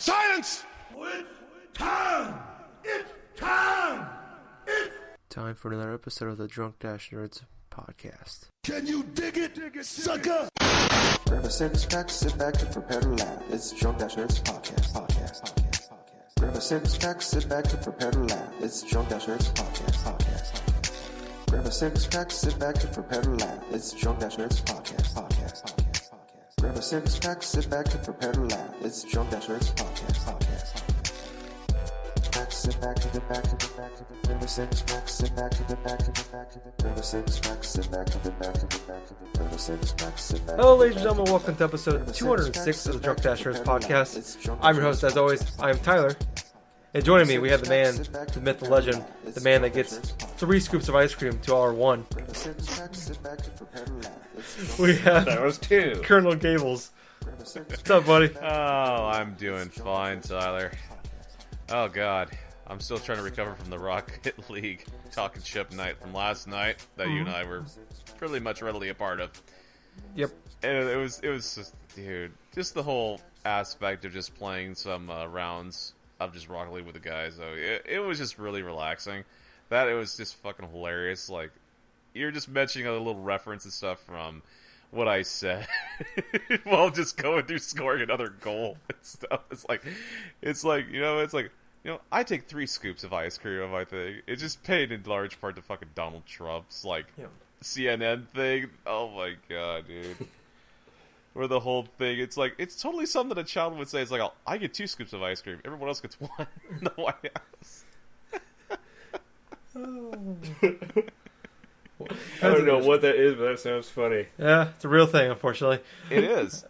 Silence! It's time! It's time! It's time for another episode of the Drunk Dash Nerds podcast. Can you dig it, sucker? Grab a six-pack, sit back and prepare to laugh. It's Drunk Dash Nerds podcast. Grab a six-pack, sit back and prepare to laugh. It's Drunk Dash Nerds podcast. Grab a six-pack, sit back and prepare to laugh. It's Drunk Dash Nerds podcast. Grab a six-pack, sit back and prepare to laugh. It's Drunk Dash Nerds podcast. Sit back and get back and get back and grab a six-pack, sit back and get back and get back and grab a six-pack, sit back and get back and get back and grab a six-pack, sit back. Hello, ladies and gentlemen. Welcome to episode 206 of the Drunk Dash Nerds podcast. I'm your host, as always. I'm Tyler. And joining me, we have the man, the myth, the legend, the man that gets 3 scoops of ice cream to our 1. We have that was 2. Colonel Gables. What's up, buddy? Oh, I'm doing fine, Tyler. Oh, God. I'm still trying to recover from the Rocket League talking ship night from last night that you and I were pretty much readily a part of. Yep. And it was just, dude, just the whole aspect of just playing some rounds of just Rocket League with the guys. So it was just really relaxing. It was just fucking hilarious. Like, you're just mentioning a little reference and stuff from what I said while just going through scoring another goal and stuff. It's like, I take 3 scoops of ice cream of my thing. It just paid in large part to fucking Donald Trump's, CNN thing. Oh my god, dude. Where the whole thing, it's totally something that a child would say. It's like, I get 2 scoops of ice cream. Everyone else gets 1 in the White House. I don't know what that is, but that sounds funny. Yeah, it's a real thing, unfortunately. It is.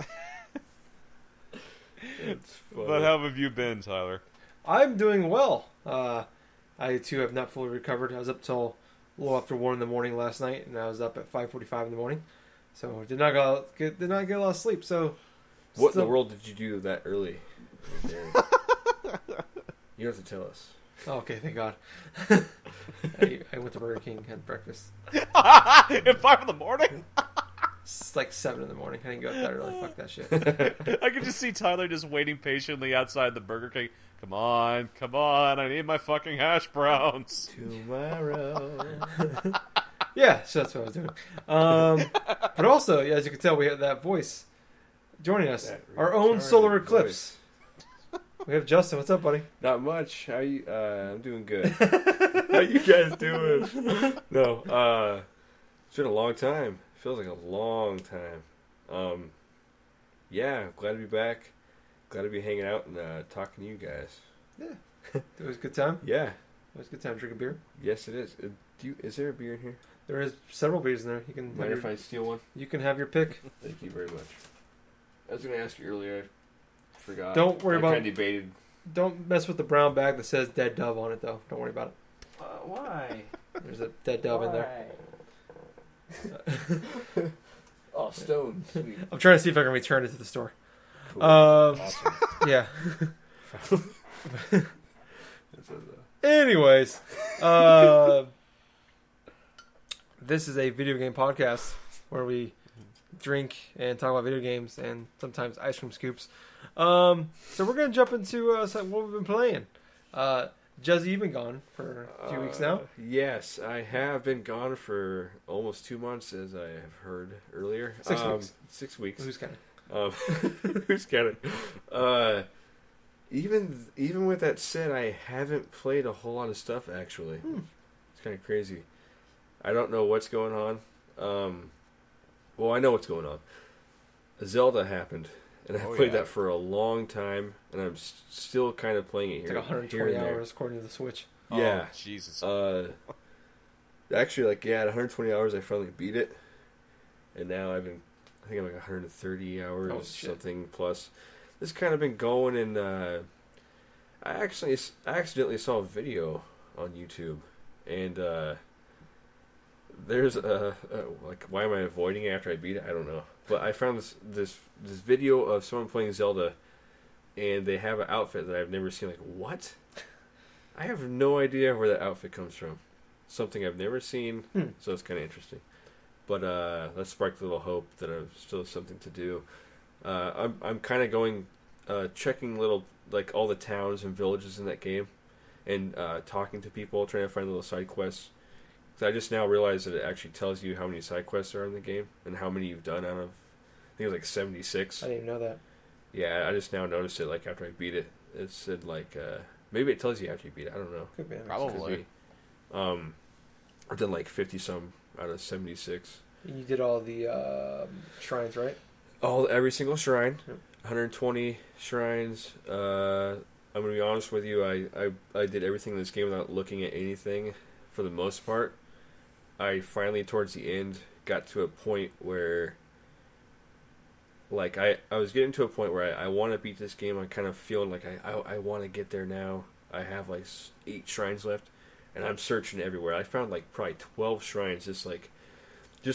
It's funny. But how have you been, Tyler? I'm doing well. I, too, have not fully recovered. I was up till a little after 1 in the morning last night, and I was up at 5:45 in the morning. So, did not get a lot of sleep. So, what in the world did you do that early? You have to tell us. Oh, okay, thank God. I went to Burger King, had breakfast. At 5 in the morning? It's like 7 in the morning. I didn't go up that early. Fuck that shit. I could just see Tyler just waiting patiently outside the Burger King. Come on, I need my fucking hash browns. Tomorrow. Yeah, so that's what I was doing. But also, as you can tell, we have that voice joining us. Our own solar eclipse. We have Justin. What's up, buddy? Not much. How you? I'm doing good. How you guys doing? No, it's been a long time. Feels like a long time. Yeah, glad to be back. Glad to be hanging out and talking to you guys. Yeah. It was a good time? Yeah. It was a good time drinking beer? Yes, it is. Is there a beer in here? There is several beers in there. You can Mind if I steal one? You can have your pick. Thank you very much. I was going to ask you earlier. I forgot. Don't worry about I kind of debated. Don't mess with the brown bag that says Dead Dove on it, though. Don't worry about it. Why? There's a Dead Dove in there. Oh, stone. Sweet. I'm trying to see if I can return it to the store. Cool. Awesome. Yeah. Anyways, this is a video game podcast where we drink and talk about video games and sometimes ice cream scoops. So we're gonna jump into what we've been playing. Juzzy, you've been gone for a few weeks now. Yes, I have been gone for almost 2 months, as I have heard earlier. 6 weeks. 6 weeks. Who's counting? Who's counting? Even with that said, I haven't played a whole lot of stuff, actually. It's kind of crazy. I don't know what's going on. Well, I know what's going on. Zelda happened, and I played that for a long time, and I'm still kind of playing it here. It's like 120 hours according to the Switch. Yeah. Oh, Jesus. Actually, at 120 hours, I finally beat it, and now I think I'm like 130 hours, something plus. This kind of been going, and I accidentally saw a video on YouTube, and there's why am I avoiding it after I beat it? I don't know, but I found this video of someone playing Zelda, and they have an outfit that I've never seen. Like, what? I have no idea where that outfit comes from. Something I've never seen, so it's kind of interesting. But that sparked a little hope that I still have something to do. I'm kind of going, checking little like all the towns and villages in that game, and talking to people, trying to find little side quests. So I just now realized that it actually tells you how many side quests are in the game and how many you've done out of. I think it was like 76. I didn't even know that. Yeah, I just now noticed it. Like after I beat it, it said like maybe it tells you after you beat it. I don't know. Could be. Probably. I've done like 50 some out of 76. You did all the shrines, right? Every single shrine, Yep. 120 shrines. I'm gonna be honest with you. I did everything in this game without looking at anything, for the most part. I finally, towards the end, got to a point where, like, I was getting to a point where I want to beat this game. I'm kind of feeling like I want to get there now. I have like 8 shrines left, and I'm searching everywhere. I found like probably 12 shrines. Just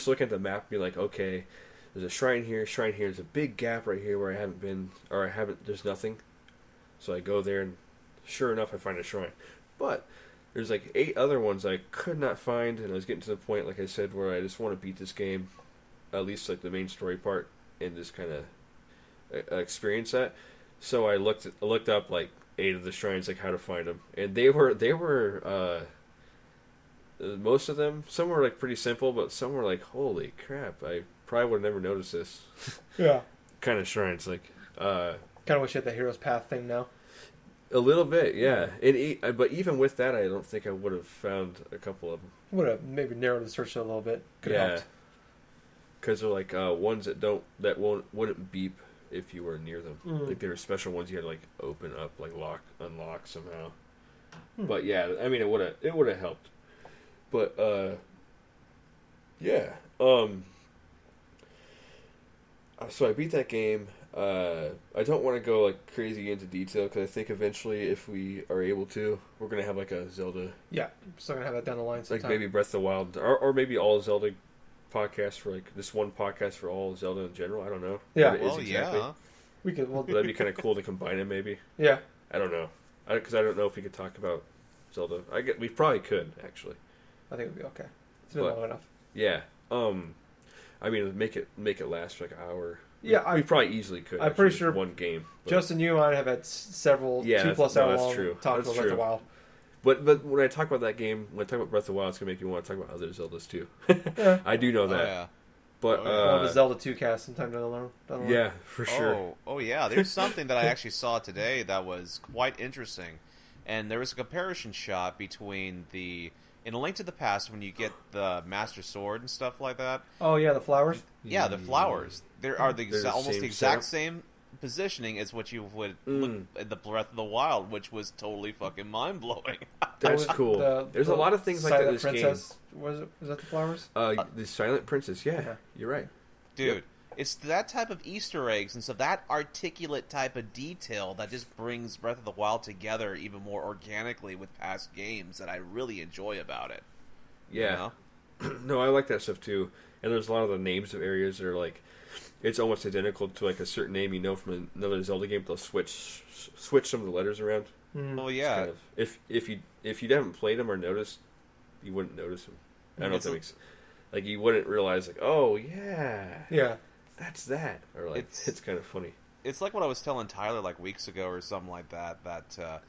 looking at the map, be like, okay, there's a shrine here. There's a big gap right here where I haven't been, or there's nothing. So I go there, and sure enough, I find a shrine. But there's like 8 other ones I could not find, and I was getting to the point, like I said, where I just want to beat this game, at least like the main story part, and just kind of experience that. So I looked up like 8 of the shrines, like how to find them, and they were most of them. Some were like pretty simple, but some were like, holy crap! I probably would have never noticed this. Yeah. Kind of shrines, like. Kind of wish you had the Hero's Path thing now. A little bit, yeah. But even with that, I don't think I would have found a couple of them. Would have maybe narrowed the search a little bit. Could have helped. Because they're like ones that wouldn't beep if you were near them. Like there were special ones you had to like open up, like unlock somehow. But yeah, I mean it would have helped. But yeah. So I beat that game. I don't want to go like crazy into detail because I think eventually, if we are able to, we're gonna have like a Zelda, Yeah, still gonna have that down the line sometime. like maybe Breath of the Wild, or maybe all Zelda podcasts for like this one podcast for all Zelda in general. I don't know. Yeah. what it is Well, exactly. yeah. We could. Well, But that'd be kind of cool to combine them, maybe. yeah. I don't know, because I don't know if we could talk about Zelda. We probably could actually. I think it'd be okay. It's been But- long enough. Yeah. I mean, make it last for like an hour. Yeah, we probably easily could. I'm pretty actually, sure one game. But, Justin, you and I have had several 2+ hour that's long true. talks That's about Breath of the true. Wild. But when I talk about that game, when I talk about Breath of the Wild, it's gonna make me want to talk about other Zeldas too. Yeah. I do know Oh, that. yeah. But We'll have a Zelda 2 cast sometime down the line. yeah, for sure. Oh, yeah. There's something that I actually saw today that was quite interesting, and there was a comparison shot between in A Link to the Past when you get the Master Sword and stuff like that. Oh yeah, the flowers. Yeah, the flowers. There are They're the almost same the exact setup? same positioning as what you would look at the Breath of the Wild, which was totally fucking mind blowing. That's Was cool. There's a lot of things like that in Silent this Princess, Was that the flowers? game. The Silent Princess. Yeah, Yeah. you're right. Dude, Yep. it's that type of Easter eggs and so that articulate type of detail that just brings Breath of the Wild together even more organically with past games that I really enjoy about it. Yeah. You know? No, I like that stuff too. And there's a lot of the names of areas that are like, it's almost identical to like a certain name you know from another Zelda game. They'll switch some of the letters around. Oh It's yeah. kind of, if you haven't played them or noticed, you wouldn't notice them. I don't know if that makes like you wouldn't realize like, oh yeah, Yeah. that's that, or like it's kind of funny. It's like what I was telling Tyler like weeks ago or something like that. That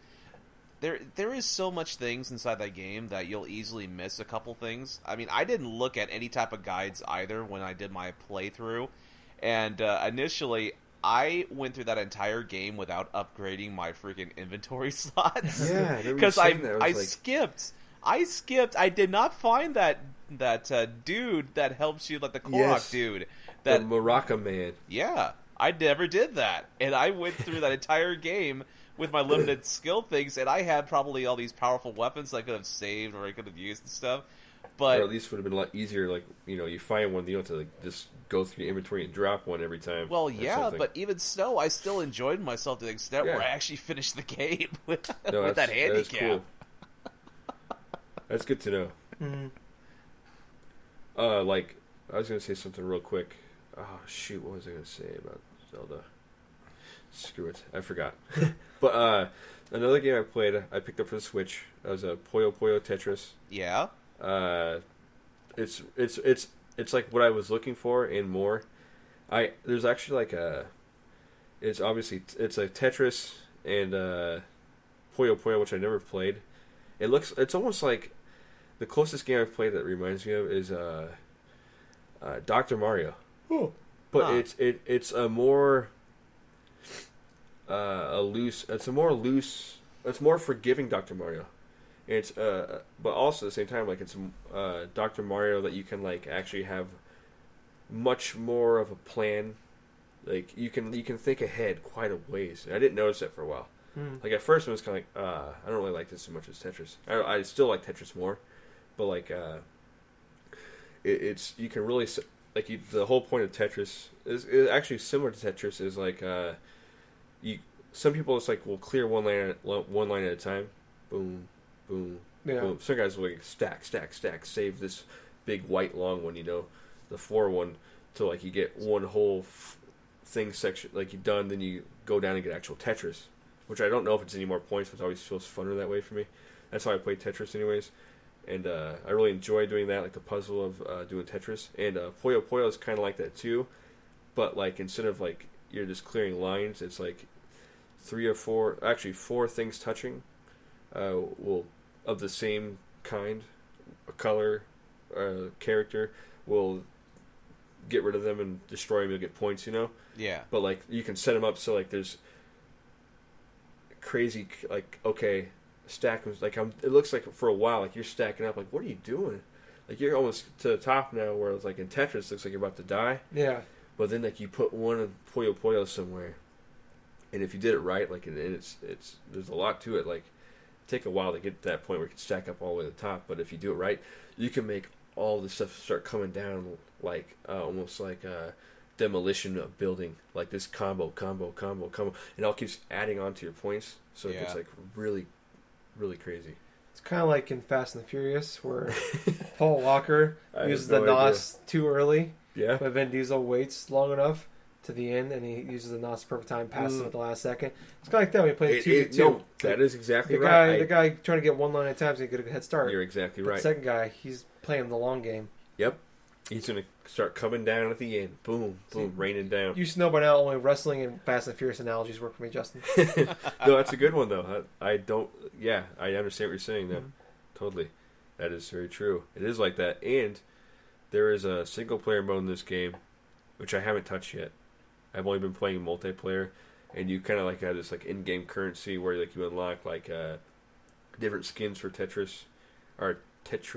there is so much things inside that game that you'll easily miss a couple things. I mean, I didn't look at any type of guides either when I did my playthrough, and initially I went through that entire game without upgrading my freaking inventory slots. Yeah, I because remember I you saying that. I was like- skipped. I did not find that dude that helps you, like the Korok Yes. dude. The That Maraca man. yeah, I never did that, and I went through that entire game with my limited skill things, and I had probably all these powerful weapons I could have saved or I could have used and stuff. But Or at least would have been a lot easier. Like you find one, you don't have to like just go through your inventory and drop one every time. well, or yeah, something. but even so, I still enjoyed myself to the extent Yeah. where I actually finished the game with, No, with that that's handicap. cool. That's good to know. Mm-hmm. Like I was gonna say something real quick. Oh shoot, what was I gonna say about Zelda? Screw it, I forgot. But another game I played, I picked up for the Switch. That was a Puyo Puyo Tetris. Yeah, It's like what I was looking for and more. There's actually like it's a Tetris and Puyo Puyo, which I never played. It's almost like the closest game I've played that reminds me of is Dr. Mario. Oh. But it's a more it's more forgiving Dr. Mario. It's but also at the same time, like, it's Dr. Mario that you can, like, actually have much more of a plan. Like, you can think ahead quite a ways. And I didn't notice that for a while. Like, at first it was kind of like, I don't really like this as much as Tetris. I still like Tetris more, but, like, it's you can really, like, the whole point of Tetris is actually similar to Tetris. Is like, some people it's like will clear one line at a time, boom, boom, boom. Some guys will, like, stack, save this big white long one, the 4 till, like, you get one whole thing section, like, you're done, then you go down and get actual Tetris, which I don't know if it's any more points, but it always feels funner that way for me. That's how I play Tetris anyways. And I really enjoy doing that, like the puzzle of doing Tetris. And Puyo Puyo is kind of like that too, but, like, instead of, like, you're just clearing lines, it's like 4 things touching, of the same kind, a color, character, will get rid of them and destroy them. You'll get points, Yeah. But, like, you can set them up so, like, there's crazy, like, okay, stack them, like, it looks like for a while, like, you're stacking up, like, what are you doing? Like, you're almost to the top now, where it's like in Tetris, it looks like you're about to die. Yeah. But then, like, you put one of Puyo Puyo somewhere, and if you did it right, like, and it's there's a lot to it. Like, take a while to get to that point where you can stack up all the way to the top. But if you do it right, you can make all the stuff start coming down, like, almost like a demolition of building, like this combo, and it all keeps adding on to your points, so it gets, like, really, really crazy. It's kind of like in Fast and the Furious, where Paul Walker uses the no NOS too early, Yeah. but Vin Diesel waits long enough to the end, and he uses the NOS perfect time, passes it at the last second. It's kind of like that when you play 2v2. No, that is exactly right. The guy trying to get one line at a time so he get a head start. You're exactly But right. the second guy, he's playing the long game. Yep. He's going to start coming down at the end. Boom, boom, raining down. You should know by now only wrestling and Fast and Furious analogies work for me, Justin. No, that's a good one, though. I understand what you're saying, though. Totally. That is very true. It is like that. And there is a single-player mode in this game, which I haven't touched yet. I've only been playing multiplayer, and you kind of, like, have this, like, in-game currency where, like, you unlock, like, different skins for Tetris, or I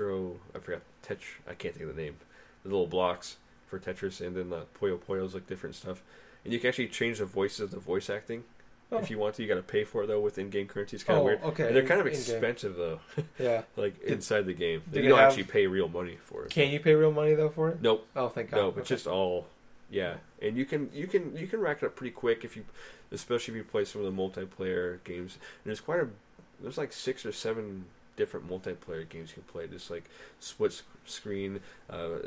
can't think of the name. The little blocks for Tetris, and then the Puyo Puyo's, like, different stuff. And you can actually change the voices of the voice acting. Oh. If you want to, you got to pay for it, though, with in-game currency. It's kind of weird. Okay. And they're kind of In-game. expensive, though. Yeah. Like, inside the game. do You they don't have- actually pay real money for it. Can you pay real money, though, for it? Nope. Oh, thank God. No, but just all, yeah. And you can rack it up pretty quick especially if you play some of the multiplayer games. And there's like 6 or 7 different multiplayer games you can play. Just like split screen.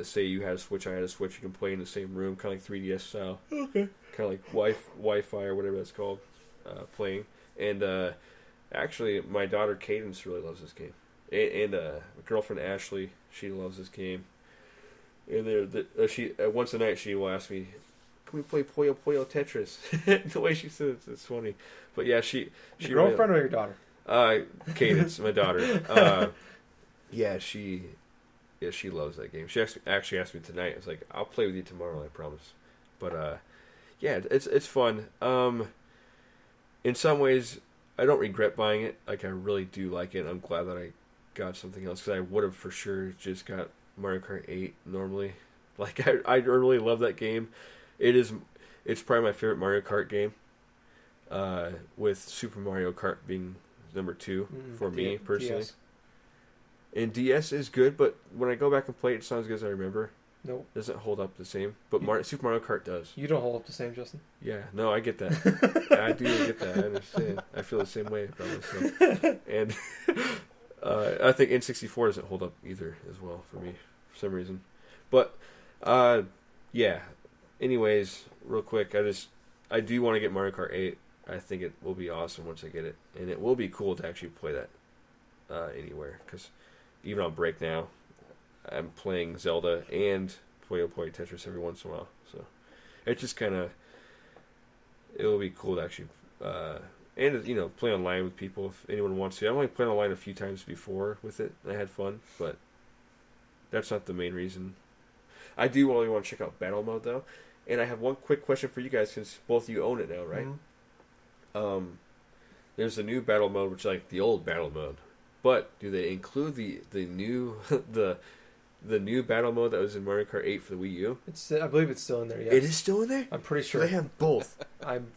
Say you had a Switch, I had a Switch. You can play in the same room, kind of like 3DS style. Okay. Kind of like Wi-Fi or whatever that's called. Playing. And actually, my daughter Cadence really loves this game. And my girlfriend Ashley, she loves this game. And she once a night she will ask me, "Can we play Puyo Puyo Tetris?" The way she says it's funny. But yeah, she Your girlfriend or your daughter? Cadence, my daughter. She loves that game. She actually asked me tonight. I was like, "I'll play with you tomorrow, I promise." But it's fun. In some ways, I don't regret buying it. Like, I really do like it. I'm glad that I got something else, because I would have for sure just got Mario Kart 8 normally. Like, I really love that game. It's probably my favorite Mario Kart game, with Super Mario Kart being number 2 for me personally. DS. And DS is good, but when I go back and play it, it's not as good as I remember. Nope. It doesn't hold up the same. But Super Mario Kart does. You don't hold up the same, Justin. Yeah, no, I get that. I do get that. I understand. I feel the same way about myself. And I think N64 doesn't hold up either as well for me for some reason. But yeah. Anyways, real quick, I do want to get Mario Kart 8. I think it will be awesome once I get it, and it will be cool to actually play that anywhere. Because even on break now, I'm playing Zelda and Puyo Puyo Tetris every once in a while. So it just kind of, it will be cool to actually And, play online with people if anyone wants to. I've only played online a few times before with it. I had fun, but that's not the main reason. I do only want to check out battle mode, though. And I have one quick question for you guys, since both of you own it now, right? Mm-hmm. There's a new battle mode, which is like the old battle mode. But do they include the new the new battle mode that was in Mario Kart 8 for the Wii U? I believe it's still in there, yeah. It is still in there? I'm pretty sure. They have both. I'm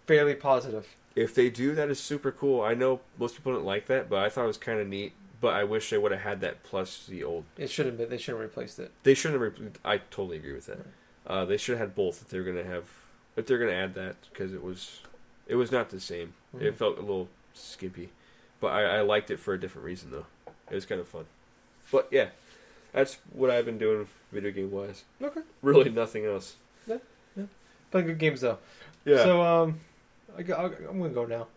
fairly positive. If they do, that is super cool. I know most people don't like that, but I thought it was kind of neat. But I wish they would have had that plus the old. It should have been. They should have replaced it. They shouldn't have. I totally agree with that. Right. They should have had both if they're gonna have. If they're gonna add that, because it was not the same. Mm-hmm. It felt a little skimpy, but I liked it for a different reason though. It was kind of fun. But yeah, that's what I've been doing video game wise. Okay. Really nothing else. Yeah. Playing good games though. Yeah. So I'm gonna go now.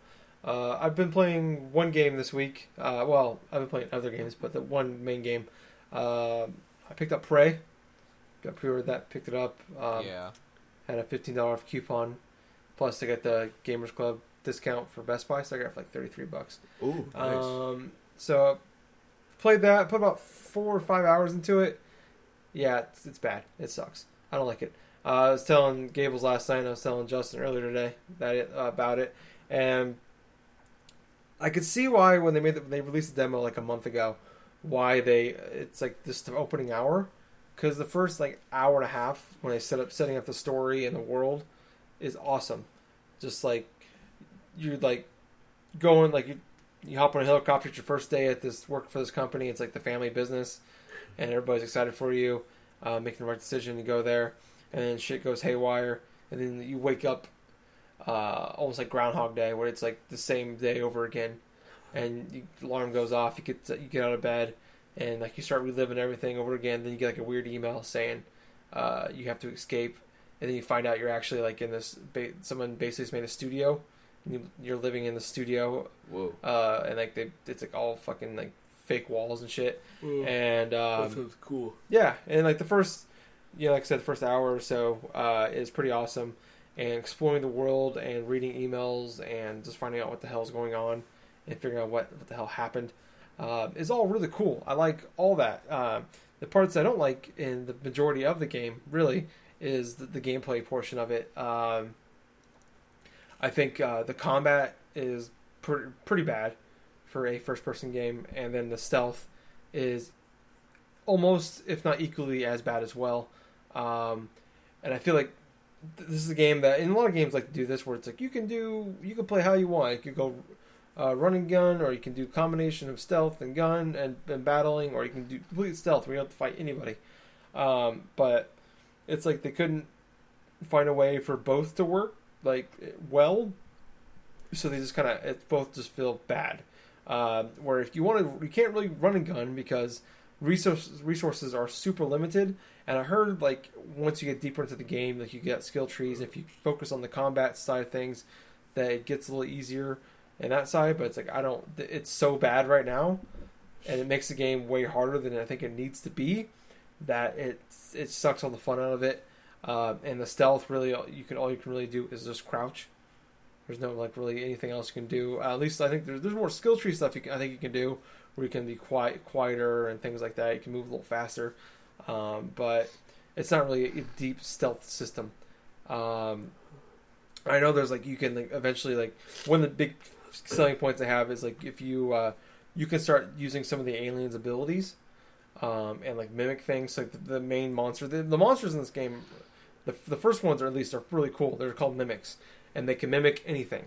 I've been playing one game this week. Well, I've been playing other games, but the one main game. I picked up Prey. Got pre-ordered that, picked it up. Had a $15 off coupon. Plus, I got the Gamers Club discount for Best Buy, so I got it for like $33. Ooh, nice. So, played that, put about 4 or 5 hours into it. Yeah, it's bad. It sucks. I don't like it. I was telling Gables last night, and I was telling Justin earlier today about it. And I could see why when they released the demo like a month ago, why it's like this opening hour, because the first like hour and a half when they setting up the story and the world is awesome. Just like you're like going like you hop on a helicopter. It's your first day at this work for this company. It's like the family business, and everybody's excited for you, making the right decision to go there, and then shit goes haywire, and then you wake up. Almost like Groundhog Day, where it's like the same day over again, and the alarm goes off. You get out of bed, and like you start reliving everything over again. Then you get like a weird email saying you have to escape, and then you find out you're actually like in this. Someone basically has made a studio, and you're living in the studio. Whoa! And like it's like all fucking like fake walls and shit. Whoa. And that sounds cool. Yeah, and like the first, like I said, the first hour or so is pretty awesome. And exploring the world and reading emails and just finding out what the hell is going on and figuring out what the hell happened is all really cool. I like all that. The parts I don't like in the majority of the game really is the gameplay portion of it. I think the combat is pretty bad for a first-person game, and then the stealth is almost, if not equally, as bad as well. And I feel like this is a game that, in a lot of games like to do this, where it's like you can play how you want. You can go run and gun, or you can do a combination of stealth and gun and battling, or you can do complete stealth where you don't have to fight anybody. But it's like they couldn't find a way for both to work like well, so they just kind of both just feel bad. Where if you you can't really run and gun because resources are super limited. And I heard, like, once you get deeper into the game, like, you get skill trees. If you focus on the combat side of things, that it gets a little easier in that side. But it's like, it's so bad right now, and it makes the game way harder than I think it needs to be, that it sucks all the fun out of it. And the stealth, really, all you can really do is just crouch. There's no, like, really anything else you can do. At least I think there's more skill tree stuff I think you can do, where you can be quieter and things like that. You can move a little faster. But it's not really a deep stealth system. I know there's like you can like eventually like one of the big selling points I have is like if you can start using some of the aliens' abilities and like mimic things. Like the main monster, the monsters in this game, the first ones are really cool. They're called mimics, and they can mimic anything.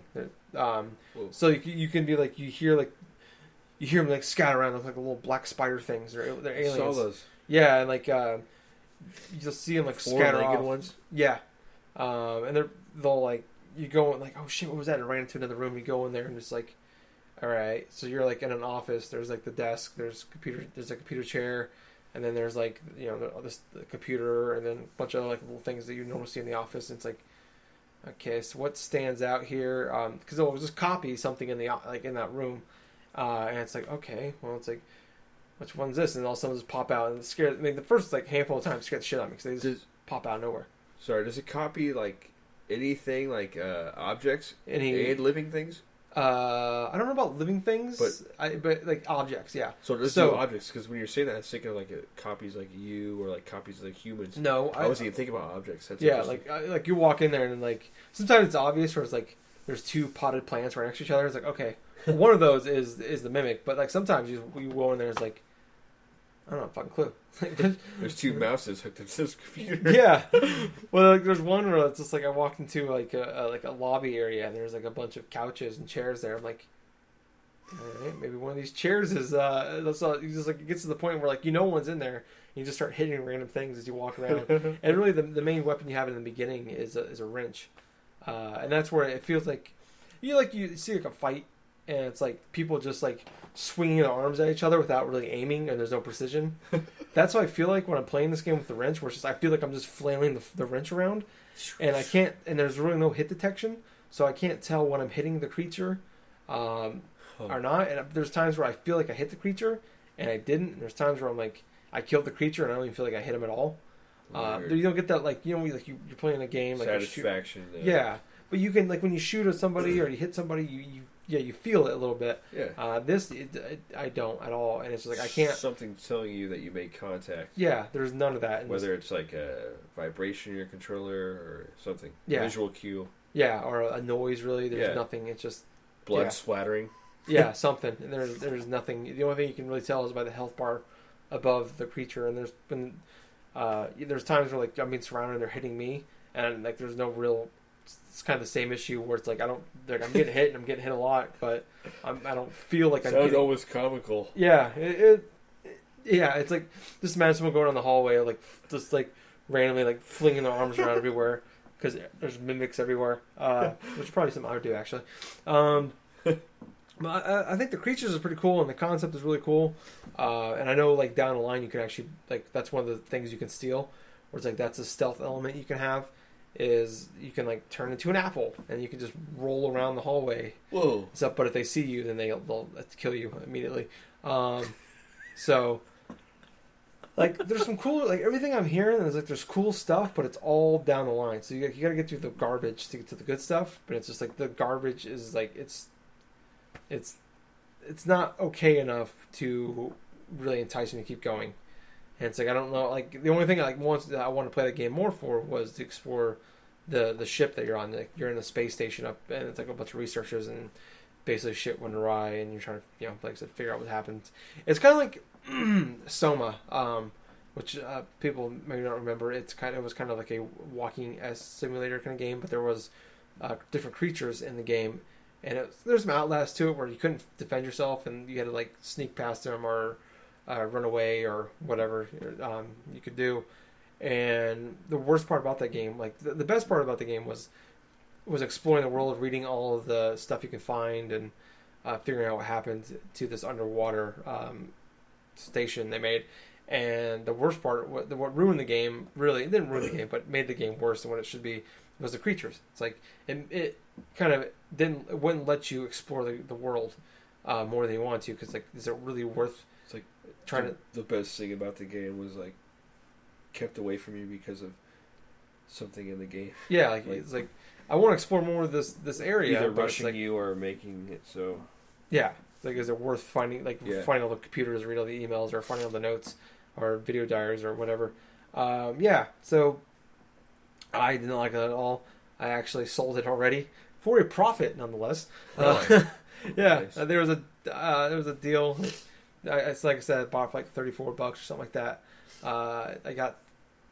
So you can be like you hear them like scatter around like little black spider things. They're aliens. I saw those. Yeah, and like you'll see them like scatter off. Ones. Yeah, and they'll like you go and like, oh shit, what was that? And I ran into another room. You go in there and just like, all right. So you're like in an office. There's like the desk. There's a computer chair, and then there's like the computer, and then a bunch of like little things that you normally see in the office. And it's like, okay, so what stands out here? Because they'll just copy something in in that room, and it's like, okay, well, it's like, which one's this? And all of a sudden just pop out and scare. I mean, the first like handful of times scared the shit out of me because they just pop out of nowhere. Sorry, does it copy like anything like objects and living things? I don't know about living things, but like objects, yeah. So let's do objects, because when you're saying that, I was thinking of like copies like you, or like copies of like humans. No, I wasn't even thinking about objects. That's yeah, like you walk in there and like sometimes it's obvious where it's like there's two potted plants right next to each other. It's like, okay, well, one of those is the mimic, but like sometimes you go in there, it's like, I don't know, fucking clue. There's two mouses hooked up to this computer. Yeah. Well, like, there's one where it's just like I walked into like a lobby area and there's like a bunch of couches and chairs there. I'm like, all right, maybe one of these chairs is that's all. You just like it gets to the point where like no one's in there. And you just start hitting random things as you walk around. And really, the main weapon you have in the beginning is a wrench, and that's where it feels like you see like a fight, and it's like people just like swinging their arms at each other without really aiming, and there's no precision. That's how I feel like when I'm playing this game with the wrench, where it's just I feel like I'm just flailing the wrench around, and I can't. And there's really no hit detection, so I can't tell when I'm hitting the creature or not. And there's times where I feel like I hit the creature and I didn't. And there's times where I'm like I killed the creature and I don't even feel like I hit him at all. You don't get that like you're playing a game like satisfaction. Yeah, but you can like when you shoot at somebody or you hit somebody, you feel it a little bit. Yeah. I don't at all, and it's just like I can't. Something telling you that you made contact. Yeah, there's none of that. Whether it's like a vibration in your controller or something. Yeah. Visual cue. Yeah, or a noise. Really, there's nothing. It's just blood splattering. Yeah, something. And there's nothing. The only thing you can really tell is by the health bar above the creature. And there's been there's times where like I'm being surrounded and they're hitting me, and like there's no real. It's kind of the same issue where it's like I'm getting hit and I'm getting hit a lot, but I don't feel like I'm. Sounds always comical. Yeah, yeah. It's like just imagine someone going down the hallway, like just like randomly like flinging their arms around everywhere because there's mimics everywhere, which is probably something I would do actually. But I think the creatures are pretty cool and the concept is really cool. And I know like down the line you can actually like that's one of the things you can steal, where it's like that's a stealth element you can have. Is you can like turn into an apple and you can just roll around the hallway. Whoa! But if they see you, then they'll kill you immediately. So like there's some cool like everything I'm hearing is like there's cool stuff, but it's all down the line. So you got to get through the garbage to get to the good stuff. But it's just like the garbage is like it's not okay enough to really entice me to keep going. And it's like I don't know. Like the only thing I wanted to play the game more for was to explore the ship that you're on. Like, you're in the space station up, and it's like a bunch of researchers, and basically shit went awry, and you're trying to like I said, figure out what happened. It's kind of like Soma, which people maybe not remember. It was kind of like a walking simulator kind of game, but there was different creatures in the game, and there's some Outlast to it where you couldn't defend yourself, and you had to like sneak past them or run away or whatever you could do. And the worst part about that game, like the best part about the game was exploring the world, reading all of the stuff you can find, and figuring out what happened to this underwater station they made. And the worst part, what ruined the game, really, it didn't ruin the game, but made the game worse than what it should be, was the creatures. It's like it kind of wouldn't let you explore the world more than you want to, because like, is it really worth? It's like trying the best thing about the game was like kept away from you because of something in the game. Yeah, like it's like I want to explore more of this area. Either rushing you or making it so. Yeah, like is it worth finding finding all the computers, read all the emails, or finding all the notes, or video diaries, or whatever. Yeah, so I didn't like that at all. I actually sold it already for a profit, nonetheless. Really? Yeah, Nice. there was a deal. It's like I said, I bought for like $34 or something like that. I got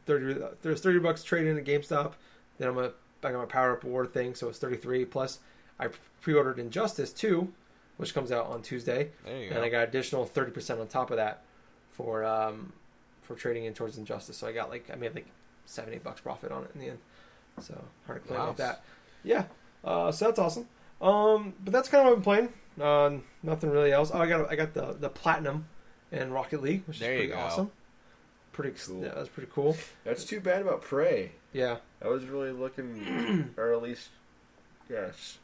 there's $30 trading at GameStop. Then I got my Power Up Award thing, so it's $33. Plus, I pre-ordered Injustice 2, which comes out on Tuesday. There you and go. I got additional 30% on top of that for trading in towards Injustice. So I made like $70 profit on it in the end. So hard to claim like that. Yeah. So that's awesome. But that's kind of what I've been playing. Nothing really else. Oh, I got the platinum in Rocket League, which is pretty awesome. Pretty cool. Yeah, that's pretty cool. That's too bad about Prey. Yeah. I was really looking, or at least,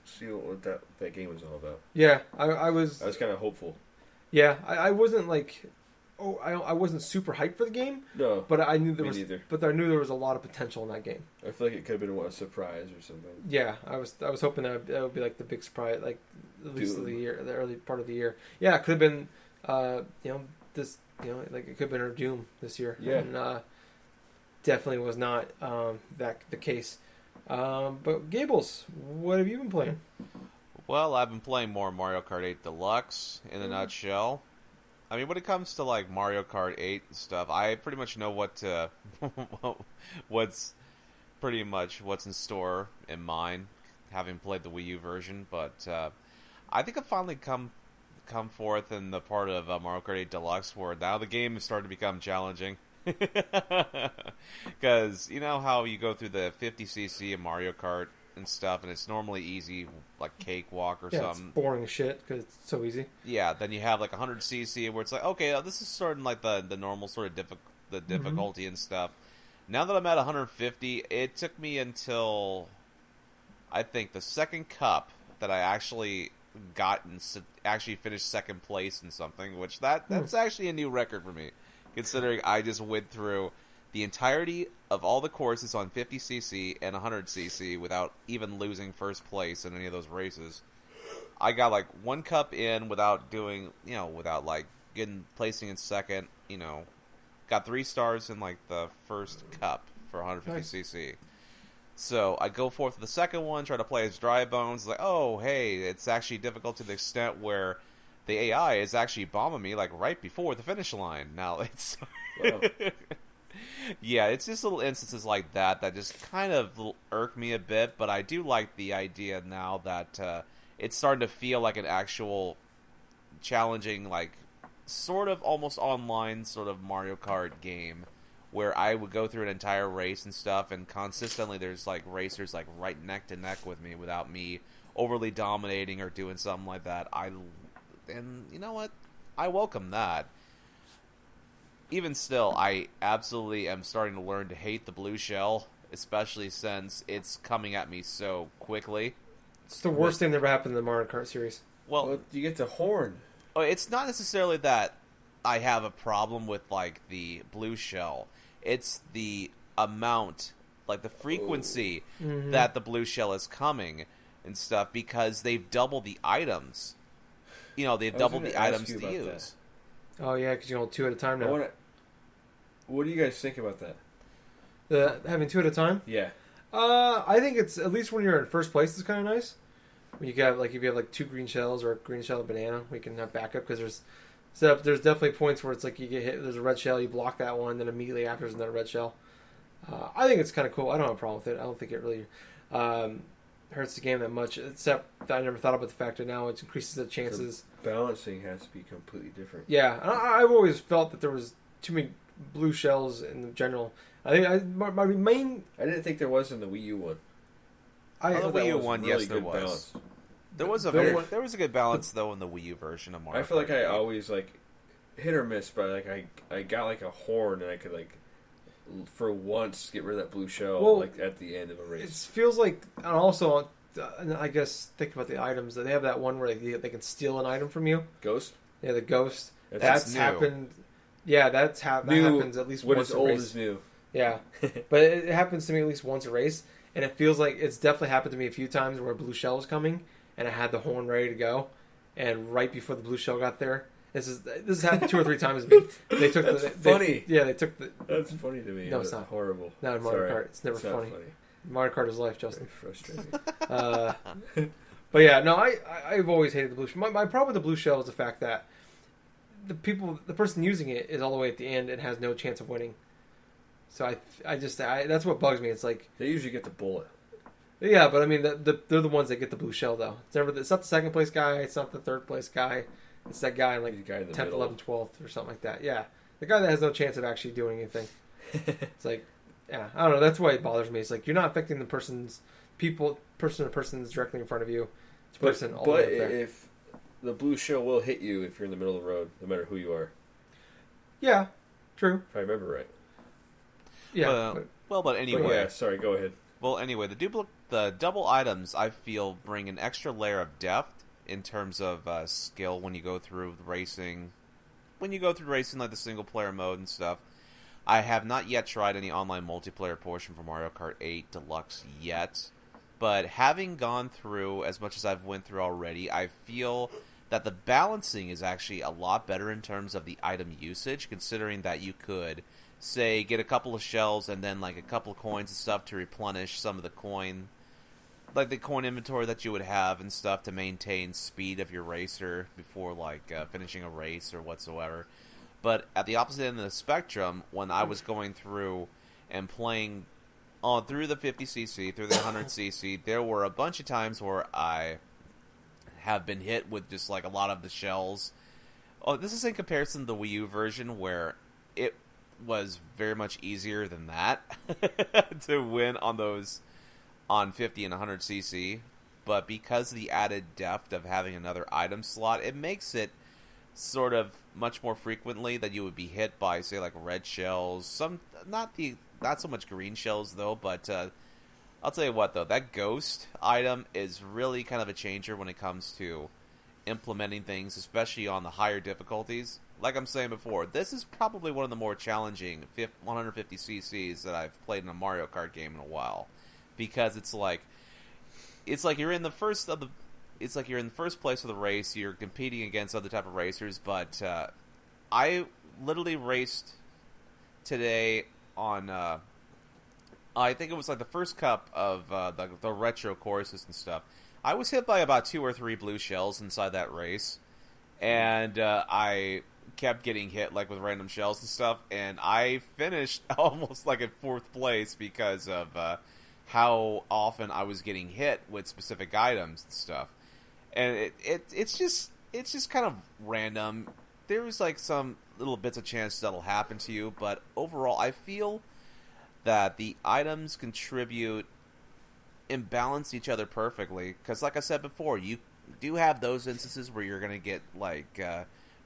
see what that game was all about. Yeah, I was kind of hopeful. Yeah, I wasn't like I wasn't super hyped for the game, No, but I knew there me was, neither. but I knew there was a lot of potential in that game. I feel like it could have been a surprise or something. Yeah, I was hoping that would be like the big surprise, like at least of the Doom. year, the early part of the year. Yeah, it could have been, this, like it could have been our Doom this year. Yeah. And definitely was not that the case. But Gables, what have you been playing? Well, I've been playing more Mario Kart 8 Deluxe in a nutshell. I mean, when it comes to like Mario Kart 8 and stuff, I pretty much know what's in store in mine, having played the Wii U version. But I think I've finally come forth in the part of Mario Kart 8 Deluxe where now the game is starting to become challenging. Because you know how you go through the 50cc of Mario Kart and stuff, and it's normally easy, like cakewalk or something. It's boring as shit because it's so easy. Yeah, then you have like 100cc where it's like, okay, this is sort of like the normal sort of the difficulty and stuff. Now that I'm at 150, it took me until I think the second cup that I actually got and actually finished second place in something, which that's actually a new record for me, considering I just went through the entirety of all the courses on 50cc and 100cc without even losing first place in any of those races. I got like one cup in without doing, without like placing in second, got 3 stars in like the first cup for 150cc. So I go forth to the second one, try to play as Dry Bones, like, oh, hey, it's actually difficult to the extent where the AI is actually bombing me like right before the finish line. Now it's... Wow. Yeah, it's just little instances like that just kind of irk me a bit, but I do like the idea now that it's starting to feel like an actual challenging, like, sort of almost online sort of Mario Kart game, where I would go through an entire race and stuff, and consistently there's, like, racers, like, right neck to neck with me without me overly dominating or doing something like that. And you know what? I welcome that. Even still, I absolutely am starting to learn to hate the blue shell, especially since it's coming at me so quickly. It's the worst thing that ever happened in the Mario Kart series. Well, you get the horn. It's not necessarily that I have a problem with, like, the blue shell. It's the amount, like, the frequency that the blue shell is coming and stuff, because they've doubled the items. They've doubled the items to use. That. Oh yeah, because you hold 2 at a time now. What do you guys think about that? Having 2 at a time? Yeah. I think it's, at least when you're in first place, it's kind of nice. When you got, like, if you have like 2 green shells or a green shell and banana, we can have backup, because there's definitely points where it's like you get hit, there's a red shell, you block that one, then immediately after there's another red shell. I think it's kind of cool. I don't have a problem with it. I don't think it really hurts the game that much, except I never thought about the fact that now it increases the chances. The balancing has to be completely different. Yeah, I've always felt that there was too many blue shells in general. I think my main... I didn't think there was in the Wii U one. The Wii U one, really yes, there good was. balance. There was a good balance though in the Wii U version of Mario. I feel like Kart. I always like hit or miss, but like I got like a horn and I could like for once get rid of that blue shell like at the end of a race. It feels like, and also I guess think about the items. They have that one where they can steal an item from you. Ghost? Yeah, the ghost. That's That's new. happened. Yeah, that happens at least What once is a old race. is new. Yeah, but it happens to me at least once a race, and it feels like it's definitely happened to me a few times where a blue shell was coming, and I had the horn ready to go, and right before the blue shell got there, this has happened 2 or 3 times to me. They took That's funny. They took the. That's funny to me. No, it's not. Horrible. Not in Mario Sorry. Kart. It's never not funny. Mario Kart is life, Very Justin. frustrating. But yeah, no, I've always hated the blue shell. My problem with the blue shell is the fact that the person using it is all the way at the end and has no chance of winning. So I that's what bugs me. It's like, They usually get the bullet. yeah, but I mean, they're the ones that get the blue shell though. It's not the second place guy. It's not the third place guy. It's that guy in like The guy in the 10th, middle. 11th, 12th or something like that. Yeah, the guy that has no chance of actually doing anything. It's like, yeah, I don't know. That's why it bothers me. It's like you're not affecting the person to person that's directly in front of you. It's person all the way But up there. if the blue shell will hit you if you're in the middle of the road, no matter who you are. Yeah, true. If I remember right. Yeah, But anyway. But yeah, sorry, go ahead. Well, anyway, the double items I feel bring an extra layer of depth in terms of skill when you go through racing when you go through racing, like the single player mode and stuff. I have not yet tried any online multiplayer portion for Mario Kart 8 Deluxe yet, but having gone through as much as I've went through already, I feel that the balancing is actually a lot better in terms of the item usage, considering that you could, say, get a couple of shells and then like a couple of coins and stuff to replenish some of the coin, like the coin inventory that you would have and stuff to maintain speed of your racer before like finishing a race or whatsoever. But at the opposite end of the spectrum, when I was going through and playing on through the 50cc, through the 100cc, there were a bunch of times where I have been hit with just like a lot of the shells. Oh, this is in comparison to the Wii U version where it was very much easier than that to win on those on 50 and 100cc. But because of the added depth of having another item slot, it makes it sort of much more frequently that you would be hit by, say, like red shells. Some not so much green shells though, but I'll tell you what though, that ghost item is really kind of a changer when it comes to implementing things, especially on the higher difficulties. Like I'm saying before, this is probably one of the more challenging 150cc's that I've played in a Mario Kart game in a while, because it's like you're in the first of the. It's like you're in the first place of the race, you're competing against other type of racers, but I literally raced today on, I think it was like the first cup of the retro courses and stuff. I was hit by about 2 or 3 blue shells inside that race, and I kept getting hit like with random shells and stuff, and I finished almost like in 4th place because of how often I was getting hit with specific items and stuff. And it's just kind of random. There's like some little bits of chance that'll happen to you, but overall I feel that the items contribute and balance each other perfectly. Because like I said before, you do have those instances where you're going to get like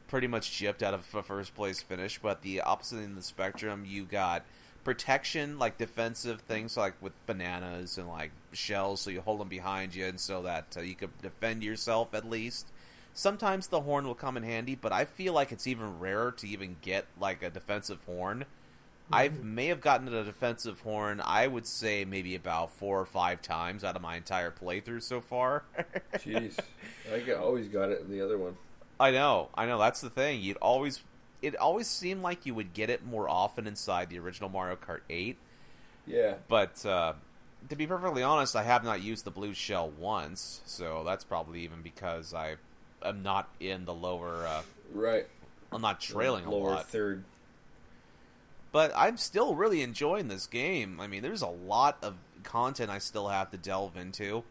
pretty much gypped out of a first place finish, but the opposite end of the spectrum, you got protection, like defensive things like with bananas and like shells, so you hold them behind you and so that you can defend yourself at least. Sometimes the horn will come in handy, but I feel like it's even rarer to even get like a defensive horn. I may have gotten a defensive horn, I would say maybe about 4 or 5 times out of my entire playthrough so far. Jeez, I always got it in the other one. I know, that's the thing. It always seemed like you would get it more often inside the original Mario Kart 8. Yeah. But to be perfectly honest, I have not used the blue shell once, so that's probably even because I am not in the lower... right. I'm not trailing a lower lot. third. But I'm still really enjoying this game. I mean, there's a lot of content I still have to delve into.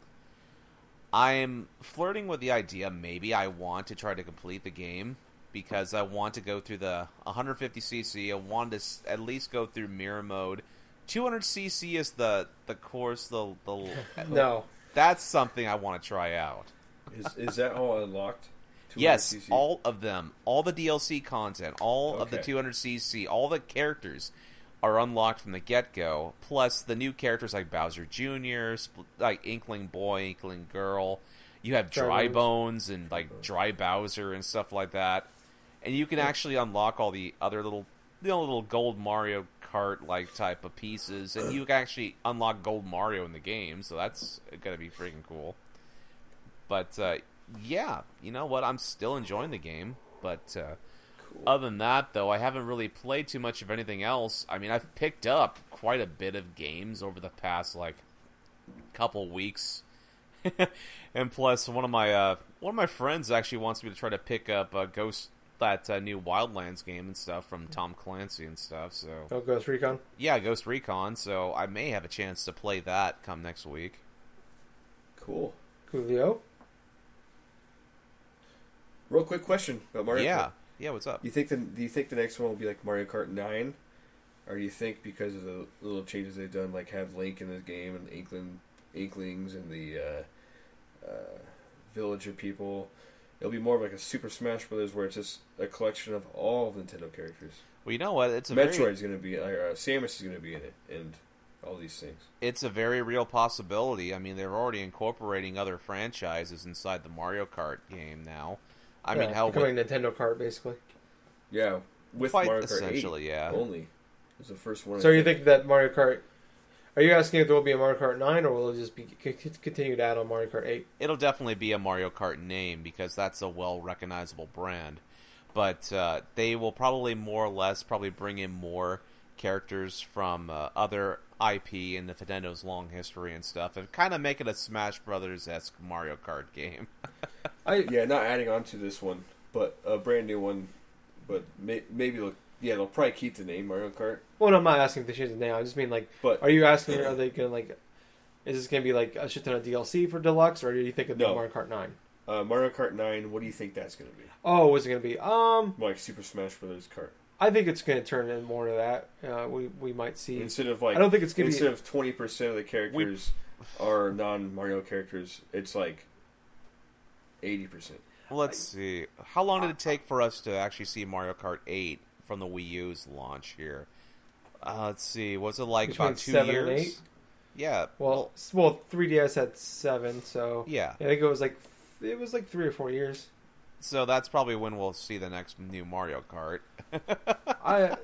I'm flirting with the idea maybe I want to try to complete the game, because I want to go through the 150cc. I want to at least go through mirror mode. 200cc is the course. No, that's something I want to try out. Is that all unlocked? Yes, 200cc? all of them, all the DLC content, all of the Okay. 200cc, all the characters are unlocked from the get-go. Plus the new characters like Bowser Jr., like Inkling Boy, Inkling Girl. You have Dry Bones and like Dry Bowser and stuff like that. And you can actually unlock all the other little gold Mario Kart like type of pieces, and you can actually unlock gold Mario in the game, so that's gonna be freaking cool. But yeah, you know what? I'm still enjoying the game, but Cool. other than that, though, I haven't really played too much of anything else. I mean, I've picked up quite a bit of games over the past like couple weeks. And plus, one of my friends actually wants me to try to pick up that new Wildlands game and stuff from Tom Clancy and stuff. So Oh, Ghost Recon. yeah, Ghost Recon. So I may have a chance to play that come next week. Cool. Coolio. Real quick question about Mario Kart. Yeah. What's up? Do you think the next one will be like Mario Kart 9? Or do you think because of the little changes they've done, like have Link in this game and Inklings and the villager people, it'll be more of like a Super Smash Brothers where it's just a collection of all Nintendo characters? Well, you know what? Metroid's going to be, Samus is going to be in it, and all these things. It's a very real possibility. I mean, they're already incorporating other franchises inside the Mario Kart game now. I mean, hell, becoming Nintendo Kart basically. Yeah, with Quite Mario Kart 8 essentially, yeah. only. It was the first one. So you think that Mario Kart? Are you asking if there will be a Mario Kart 9, or will it just be continue to add on Mario Kart 8? It'll definitely be a Mario Kart name because that's a well-recognizable brand. But they will probably more or less bring in more characters from other IP in the Nintendo's long history and stuff, and kind of make it a Smash Brothers-esque Mario Kart game. Yeah, not adding on to this one, but a brand new one. But maybe they'll probably keep the name Mario Kart. Well, no, I'm not asking if they change it now. I just mean But are you asking? Are they gonna Is this gonna be like a shit ton of DLC for Deluxe, or do you think it'll be Mario Kart 9? Mario Kart 9. What do you think that's going to be? Oh, what's it gonna be? Like Super Smash Brothers Kart. I think it's gonna turn in more to that. We might see Instead of I don't think it's gonna instead of 20% of the characters are non-Mario characters, it's like 80%. Let's see. How long did it take for us to actually see Mario Kart 8 from the Wii U's launch here? Let's see. Was it like Between about 2 7 years? and 8? Yeah. Well, 3DS had 7, so Yeah. I think it was like 3 or 4 years. So that's probably when we'll see the next new Mario Kart. I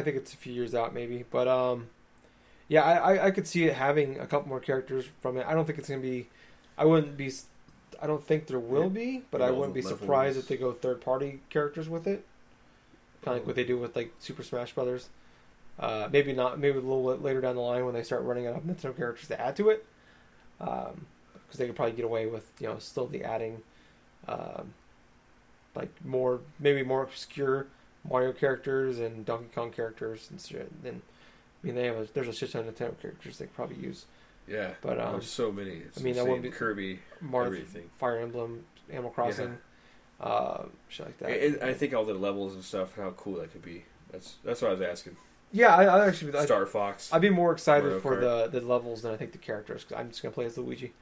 think it's a few years out maybe, but I could see it having a couple more characters from it. I don't think it's gonna be. I don't think there will be, but I wouldn't be surprised if they go third party characters with it, kind of like what they do with like Super Smash Brothers. Maybe not. Maybe a little bit later down the line when they start running out of Nintendo characters to add to it, because they could probably get away with still the adding. Maybe more obscure Mario characters and Donkey Kong characters and shit. And there's a shit ton of Nintendo characters they could probably use. Yeah, but there's so many. It's I wouldn't be Kirby, everything, Fire Emblem, Animal Crossing, shit like that. And I think all the levels and stuff, how cool that could be. That's what I was asking. Yeah, I actually Star Fox. I'd be more excited Mario for Kart. the levels than I think the characters, because I'm just gonna play as Luigi.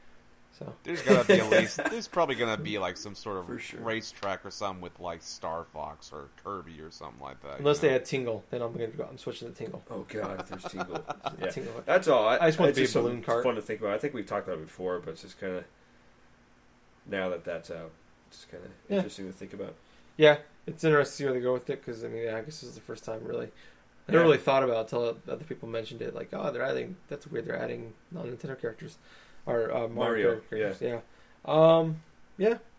So There's gotta be at least. There's probably gonna be like some sort of For sure. racetrack or something with like Star Fox or Kirby or something like that. unless they had Tingle, then I'm switching to Tingle. Oh god, there's Tingle. Yeah. Tingle. That's all. I just want it's it to be just a balloon cart. Fun to think about. I think we've talked about it before, but it's just kind of now that that's out, it's kind of interesting to think about. Yeah, it's interesting to see where they go with it, because I guess this is the first time really. I never really thought about it until other people mentioned it. Like, oh, that's weird. They're adding non-Nintendo characters or Mario characters. Yeah.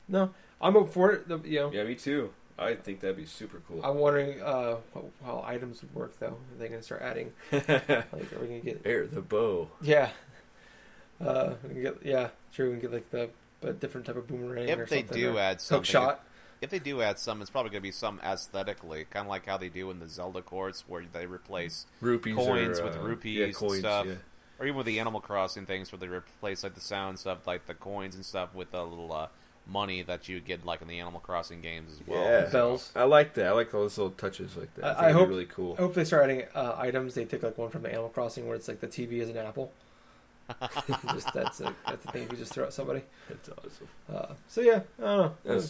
No, I'm up for it. Yeah, me too. I think that'd be super cool. I'm wondering how items would work though. Are they going to start adding? Like, are we going to get Air the bow. Yeah. We can get True. We can get like the different type of boomerang. Or If they something, do or add something, hook shot. If they do add some, it's probably going to be some aesthetically, kind of like how they do in the Zelda courts, where they replace Rupees coins or, with rupees coins, and stuff. yeah. Or even with the Animal Crossing things, where they replace like the sound stuff, like the coins and stuff, with the little money that you get like in the Animal Crossing games as well. Yeah. Bells. I like that. I like those little touches like that. I think it'd be really cool. I hope they start adding items. They take like one from Animal Crossing where it's like the TV is an apple. That's the thing you just throw at somebody. That's awesome. So yeah, I don't know.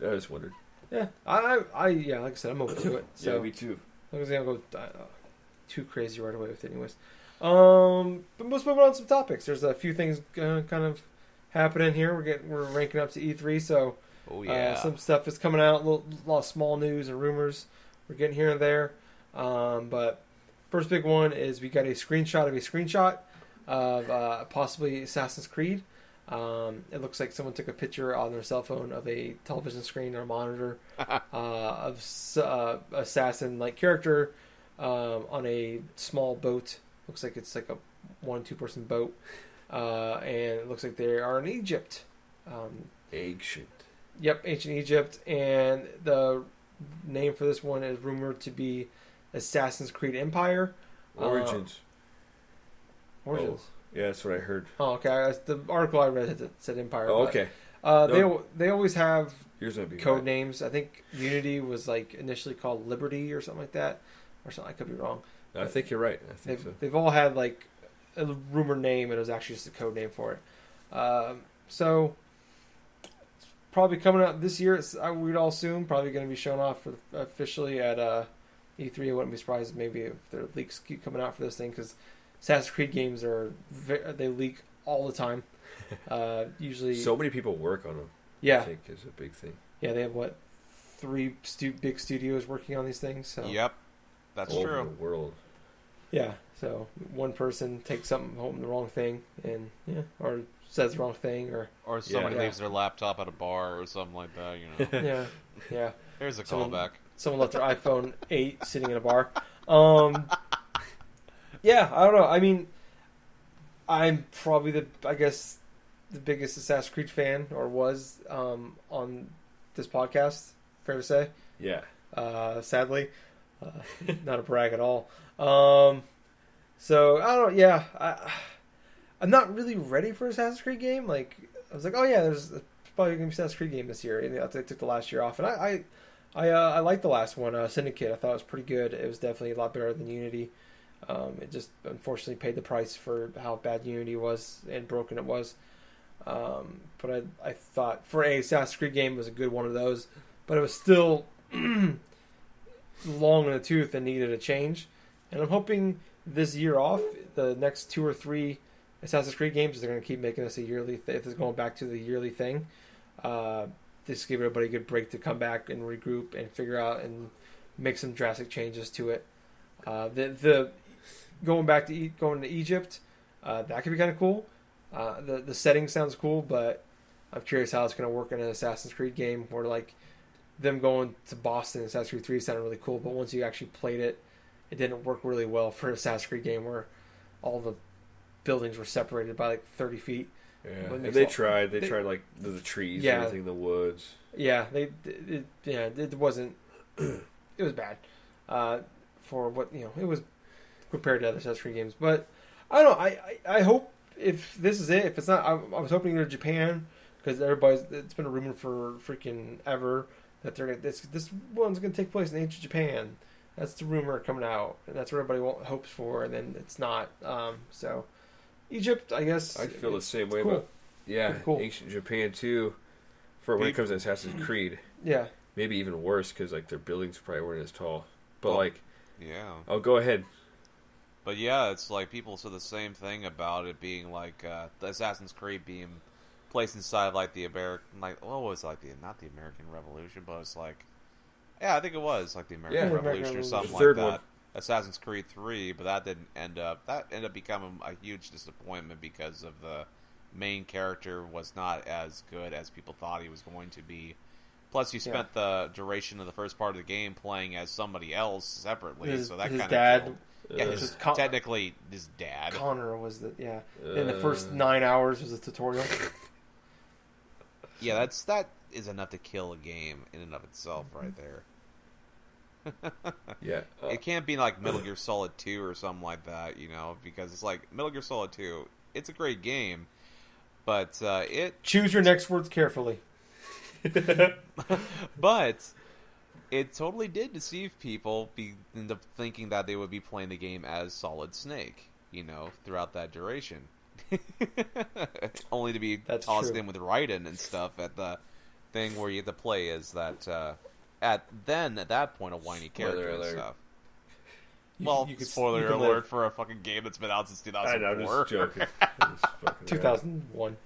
I just wondered. Yeah, like I said, I'm open to it. So Yeah, me too. as long as they don't go too crazy right away with it, anyways. But let's move on to some topics. There's a few things kind of happening here. We're ranking up to E3, so Oh yeah. some stuff is coming out. A lot of small news and rumors we're getting here and there. But first big one is we got a screenshot of possibly Assassin's Creed. It looks like someone took a picture on their cell phone of a television screen or monitor of assassin-like character on a small boat. Looks like it's like a 1-2 person boat, and it looks like they are in Egypt. Ancient. Yep, ancient Egypt, and the name for this one is rumored to be Assassin's Creed Empire. Origins. Origins. Yeah, that's what I heard. Oh, okay. The article I read said Empire. Oh, but, okay. They always have Yours might be code right. names. I think Unity was like initially called Liberty or something like that, or something. I could be wrong. I think you're right. I think so. They've all had like a rumored name, and it was actually just a code name for it. So it's probably coming out this year. We'd all assume probably going to be shown off officially at E3. I wouldn't be surprised maybe if their leaks keep coming out for this thing, because Assassin's Creed games they leak all the time. Usually, So many people work on them. yeah, I think is a big thing. yeah. They have 3 big studios working on these things. So Yep, that's All over true. the world. yeah, so one person takes something home, the wrong thing, and or says the wrong thing, or Or somebody Yeah. leaves their laptop at a bar or something like that. You know, yeah. there's a Someone- callback. Someone left their iPhone 8 sitting in a bar. Yeah, I don't know. I mean, I'm probably the biggest Assassin's Creed fan, or was, on this podcast. Fair to say. Yeah. Sadly, not a brag at all. So I don't know. Yeah, I'm not really ready for an Assassin's Creed game. Like, I was like, oh yeah, there's probably gonna be an Assassin's Creed game this year, and I took the last year off, and I liked the last one, Syndicate. I thought it was pretty good. It was definitely a lot better than Unity. It just unfortunately paid the price for how bad Unity was and broken it was. But I thought for a Assassin's Creed game, it was a good one of those. But it was still long in the tooth and needed a change. And I'm hoping this year off, the next 2 or 3 Assassin's Creed games, they're going to keep making this a yearly. If it's going back to the yearly thing, just give everybody a good break to come back and regroup and figure out and make some drastic changes to it. The going to Egypt, that could be kind of cool. The setting sounds cool, but I'm curious how it's going to work in an Assassin's Creed game where, like, them going to Boston in Assassin's Creed 3 sounded really cool, but once you actually played it, it didn't work really well for an Assassin's Creed game where all the buildings were separated by like 30 feet. Yeah. What And makes they all- tried. They they- tried like the trees Yeah. and everything, the woods. Yeah, it wasn't. It was bad for what it was compared to other Assassin's Creed games. But I don't know. I hope if this is it, if it's not, I was hoping to go to Japan because it's been a rumor for freaking ever that this one's gonna take place in ancient Japan. That's the rumor coming out, and that's what everybody hopes for, and then it's not. So Egypt, I guess. I feel the it's same way cool. about Pretty cool. ancient Japan too. For when it comes to Assassin's Creed, Yeah. maybe even worse because like their buildings probably weren't as tall. But Well, like, Yeah. oh, go ahead. But yeah, it's like people said the same thing about it being like the Assassin's Creed being placed inside like the American, like what was it, like not the American Revolution, but it's like, yeah, I think it was like the American Yeah, Revolution American or something The like third that. one. Assassin's Creed 3, but that didn't end up. That ended up becoming a huge disappointment because of the main character was not as good as people thought he was going to be. Plus, you spent the duration of the first part of the game playing as somebody else separately, so that his kind dad. of yeah, his, Con- technically his dad. Connor was in the first 9 hours was a tutorial. Yeah, that is enough to kill a game in and of itself, right there. Yeah. It can't be like Metal Gear Solid 2 or something like that, because it's like Metal Gear Solid 2. It's a great game, but Choose your next words carefully. but it totally did deceive people into thinking that they would be playing the game as Solid Snake, throughout that duration. Only to be That's tossed true. in with Raiden and stuff at the thing where you have to play as that, at that point, a whiny character and alert. stuff. Well, you spoiler can alert live. for a fucking game that's been out since I know, 2004. I'm just joking. I'm just fucking 2001.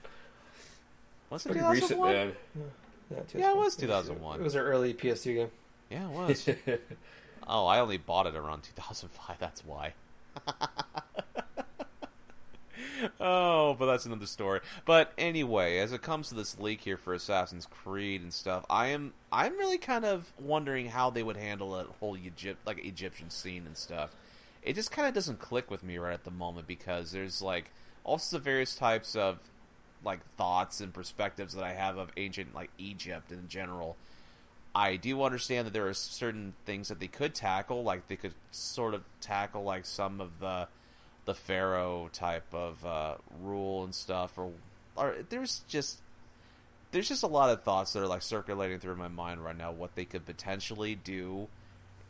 Was it Fucking 2001? recent, man. Yeah, it was 2001. It was an early PS2 game. Yeah, it was. Oh, I only bought it around 2005. That's why. Oh, but that's another story. But anyway, as it comes to this leak here for Assassin's Creed and stuff, I'm really kind of wondering how they would handle a whole Egyptian scene and stuff. It just kind of doesn't click with me right at the moment because there's like all sorts of various types of like thoughts and perspectives that I have of ancient like Egypt in general. I do understand that there are certain things that they could tackle, like they could sort of tackle like some of the pharaoh type of rule and stuff, or there's just a lot of thoughts that are like circulating through my mind right now what they could potentially do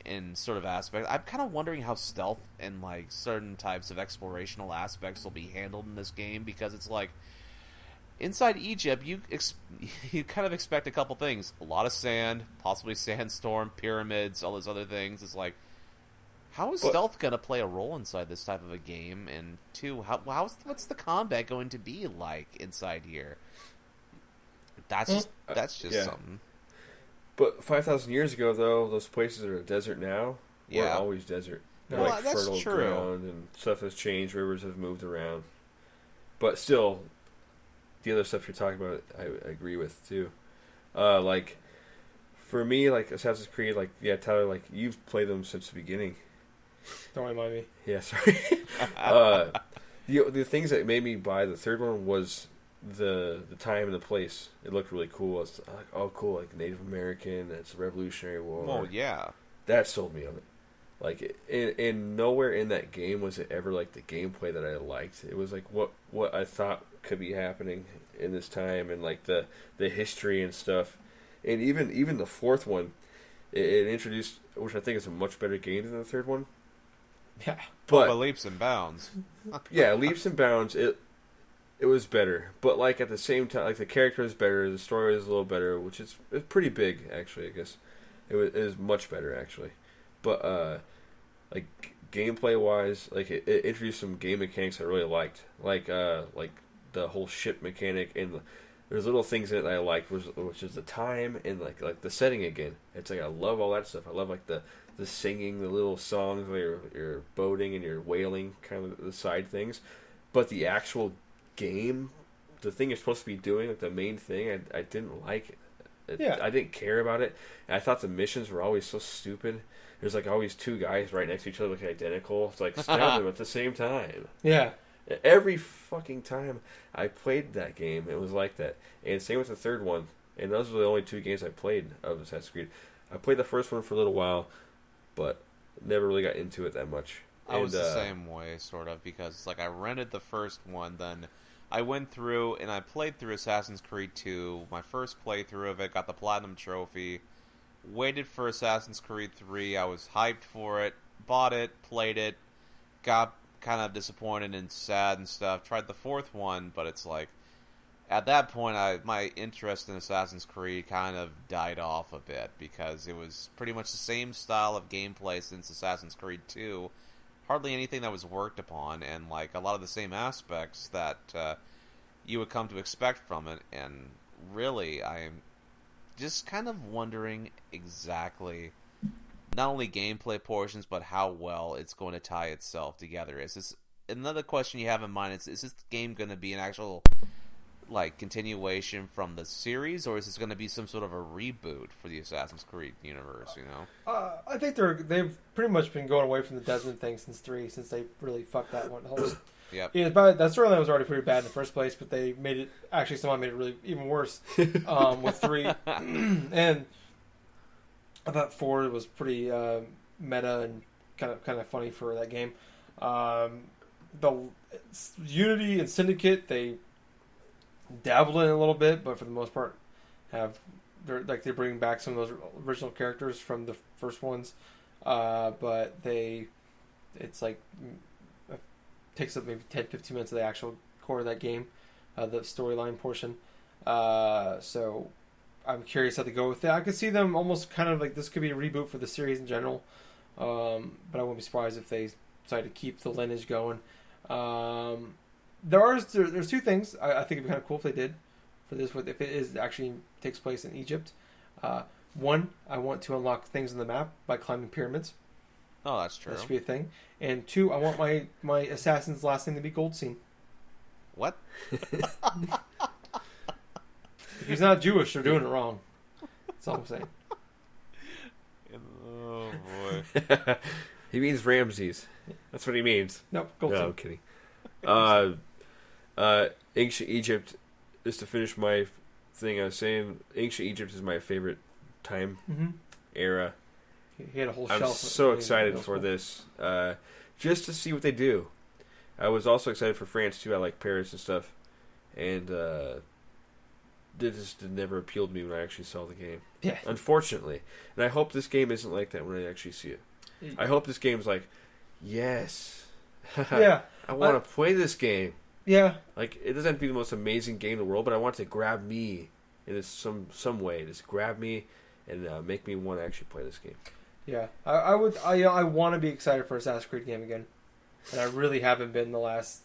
in sort of aspect. I'm kind of wondering how stealth and like certain types of explorational aspects will be handled in this game, because it's like inside Egypt you kind of expect a couple things: a lot of sand, possibly sandstorm, pyramids, all those other things. It's like, how is stealth going to play a role inside this type of a game? And two, what's the combat going to be like inside here? That's just yeah. something. But 5,000 years ago, though, those places that are a desert now were Yeah. always desert. They're Well, like that's fertile true. ground, and stuff has changed. Rivers have moved around. But still, the other stuff you're talking about, I agree with too. Like for me, like Assassin's Creed, like Tyler, like you've played them since the beginning. Don't remind me. Yeah, sorry. The things that made me buy the third one was the time and the place. It looked really cool. It's like, oh, cool, like Native American. It's a Revolutionary War. Well, yeah. That sold me on it. Like, and nowhere in that game was it ever like the gameplay that I liked. It was like what I thought could be happening in this time, and like the history and stuff. And even the fourth one, it introduced, which I think is a much better game than the third one. Yeah. But By leaps and bounds. yeah, leaps and bounds. It was better, but like at the same time, like the character is better, the story is a little better, which is it's pretty big actually. I guess it is much better actually, but like gameplay wise, like it introduced some game mechanics I really liked, like the whole ship mechanic, and there's little things in it that I liked, which is the time and like the setting again. It's like I love all that stuff. I love like the singing, the little songs where you're boating and you're whaling, kind of the side things, but the actual game, the thing you're supposed to be doing, like the main thing, I didn't like it. Yeah. I didn't care about it. And I thought the missions were always so stupid. There's like always two guys right next to each other looking identical. It's like stab them at the same time. Yeah. Every fucking time I played that game, it was like that. And same with the third one. And those were the only two games I played of Assassin's Creed. I played the first one for a little while, but never really got into it that much. I was the same way, sort of, because like I rented the first one, then I went through and I played through Assassin's Creed 2, my first playthrough of it, got the Platinum Trophy, waited for Assassin's Creed 3, I was hyped for it, bought it, played it, got kind of disappointed and sad and stuff, tried the fourth one, but it's like, at that point, my interest in Assassin's Creed kind of died off a bit, because it was pretty much the same style of gameplay since Assassin's Creed 2, hardly anything that was worked upon, and like a lot of the same aspects that you would come to expect from it. And really, I'm just kind of wondering exactly not only gameplay portions, but how well it's going to tie itself together. Is this another question you have in mind? Is this game going to be an actual like continuation from the series, or is this going to be some sort of a reboot for the Assassin's Creed universe? You know, I think they've pretty much been going away from the Desmond thing since 3, since they really fucked that one. Yep. Yeah, that storyline was already pretty bad in the first place, but they made it actually somehow made it really even worse with 3, and I thought 4 was pretty meta and kind of funny for that game. The Unity and Syndicate, they dabbled in it a little bit, but for the most part, they bring back some of those original characters from the first ones, but it's like it takes up maybe 10-15 minutes of the actual core of that game, the storyline portion. So I'm curious how they go with it. I could see them almost kind of like this could be a reboot for the series in general, but I wouldn't be surprised if they decide to keep the lineage going. There's two things I think it'd be kind of cool if they did for this. If it actually takes place in Egypt, one, I want to unlock things in the map by climbing pyramids. oh, that's true. That should be a thing. And two, I want my assassin's last name to be Goldstein. What? If he's not Jewish, they're doing it wrong. That's all I'm saying. Oh boy. He means Ramses. That's what he means. Nope, No, Goldstein. I'm kidding. Ancient Egypt, just to finish my thing I was saying, Ancient Egypt is my favorite time era. He had a whole I'm shelf. so of excited those for cool. this, just to see what they do. I was also excited for France too. I like Paris and stuff, and it just never appealed to me when I actually saw the game. Yeah. Unfortunately, and I hope this game isn't like that when I actually see it. I hope this game's like, yes, Yeah. I want to play this game. Yeah. Like, it doesn't have to be the most amazing game in the world, but I want it to grab me in some way. Just grab me and make me want to actually play this game. Yeah. I want to be excited for Assassin's Creed game again, and I really haven't been the last.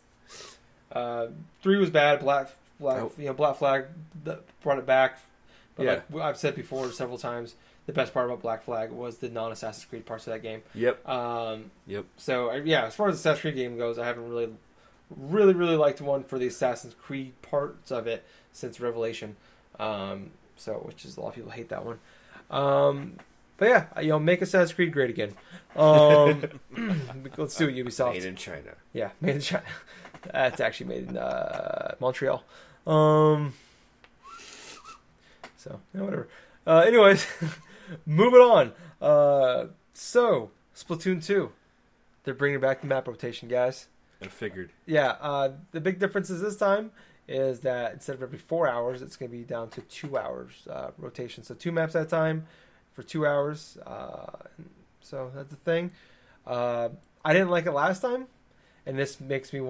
3 was bad. Black Flag brought it back, But Yeah. like I've said before several times, the best part about Black Flag was the non-Assassin's Creed parts of that game. Yep. Yep. So yeah, as far as the Assassin's Creed game goes, I haven't really liked one for the Assassin's Creed parts of it since Revelation. Which is a lot of people hate that one. But yeah, make Assassin's Creed great again. Let's do it, Ubisoft. Made in China. Yeah, made in China. It's actually made in Montreal. Whatever. Anyways, moving on. So, Splatoon 2. They're bringing back the map rotation, guys. I figured. Yeah, the big difference is this time is that instead of every 4 hours, it's going to be down to 2 hours rotation. So 2 maps at a time for 2 hours. So that's the thing. I didn't like it last time, and this makes me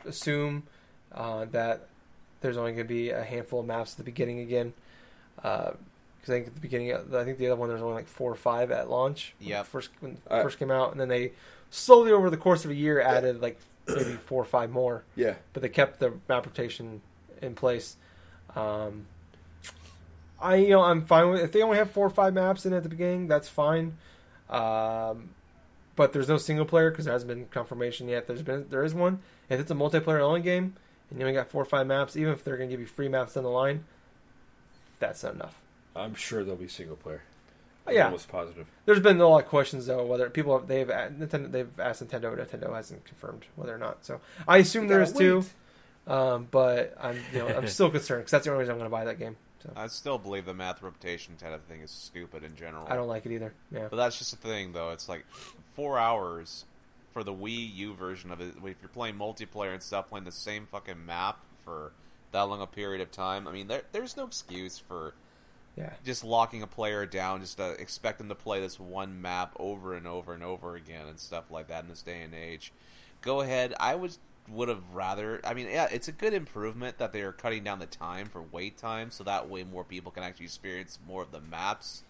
assume that there's only going to be a handful of maps at the beginning again. Because I think at the beginning, I think the other one there's only like 4 or 5 at launch. Yeah. When it first came out, and then they slowly over the course of a year added like maybe 4 or 5 more. Yeah. But they kept the map rotation in place. I'm fine with if they only have 4 or 5 maps in at the beginning. That's fine. But there's no single player because there hasn't been confirmation yet. There is one. If it's a multiplayer only game and you only got 4 or 5 maps, even if they're going to give you free maps down the line, that's not enough. I'm sure there'll be single player. Yeah. Almost positive. There's been a lot of questions though whether they've asked Nintendo hasn't confirmed whether or not. So I assume there is too, but I'm still concerned because that's the only reason I'm going to buy that game. So I still believe the math rotation kind of thing is stupid in general. I don't like it either. Yeah, but that's just the thing though. It's like 4 hours for the Wii U version of it. If you're playing multiplayer and stuff, playing the same fucking map for that long a period of time. I mean, there's no excuse for. Yeah. Just locking a player down, just to expect them to play this one map over and over and over again and stuff like that in this day and age. Go ahead. I would have rather... I mean, yeah, it's a good improvement that they are cutting down the time for wait time, so that way more people can actually experience more of the maps.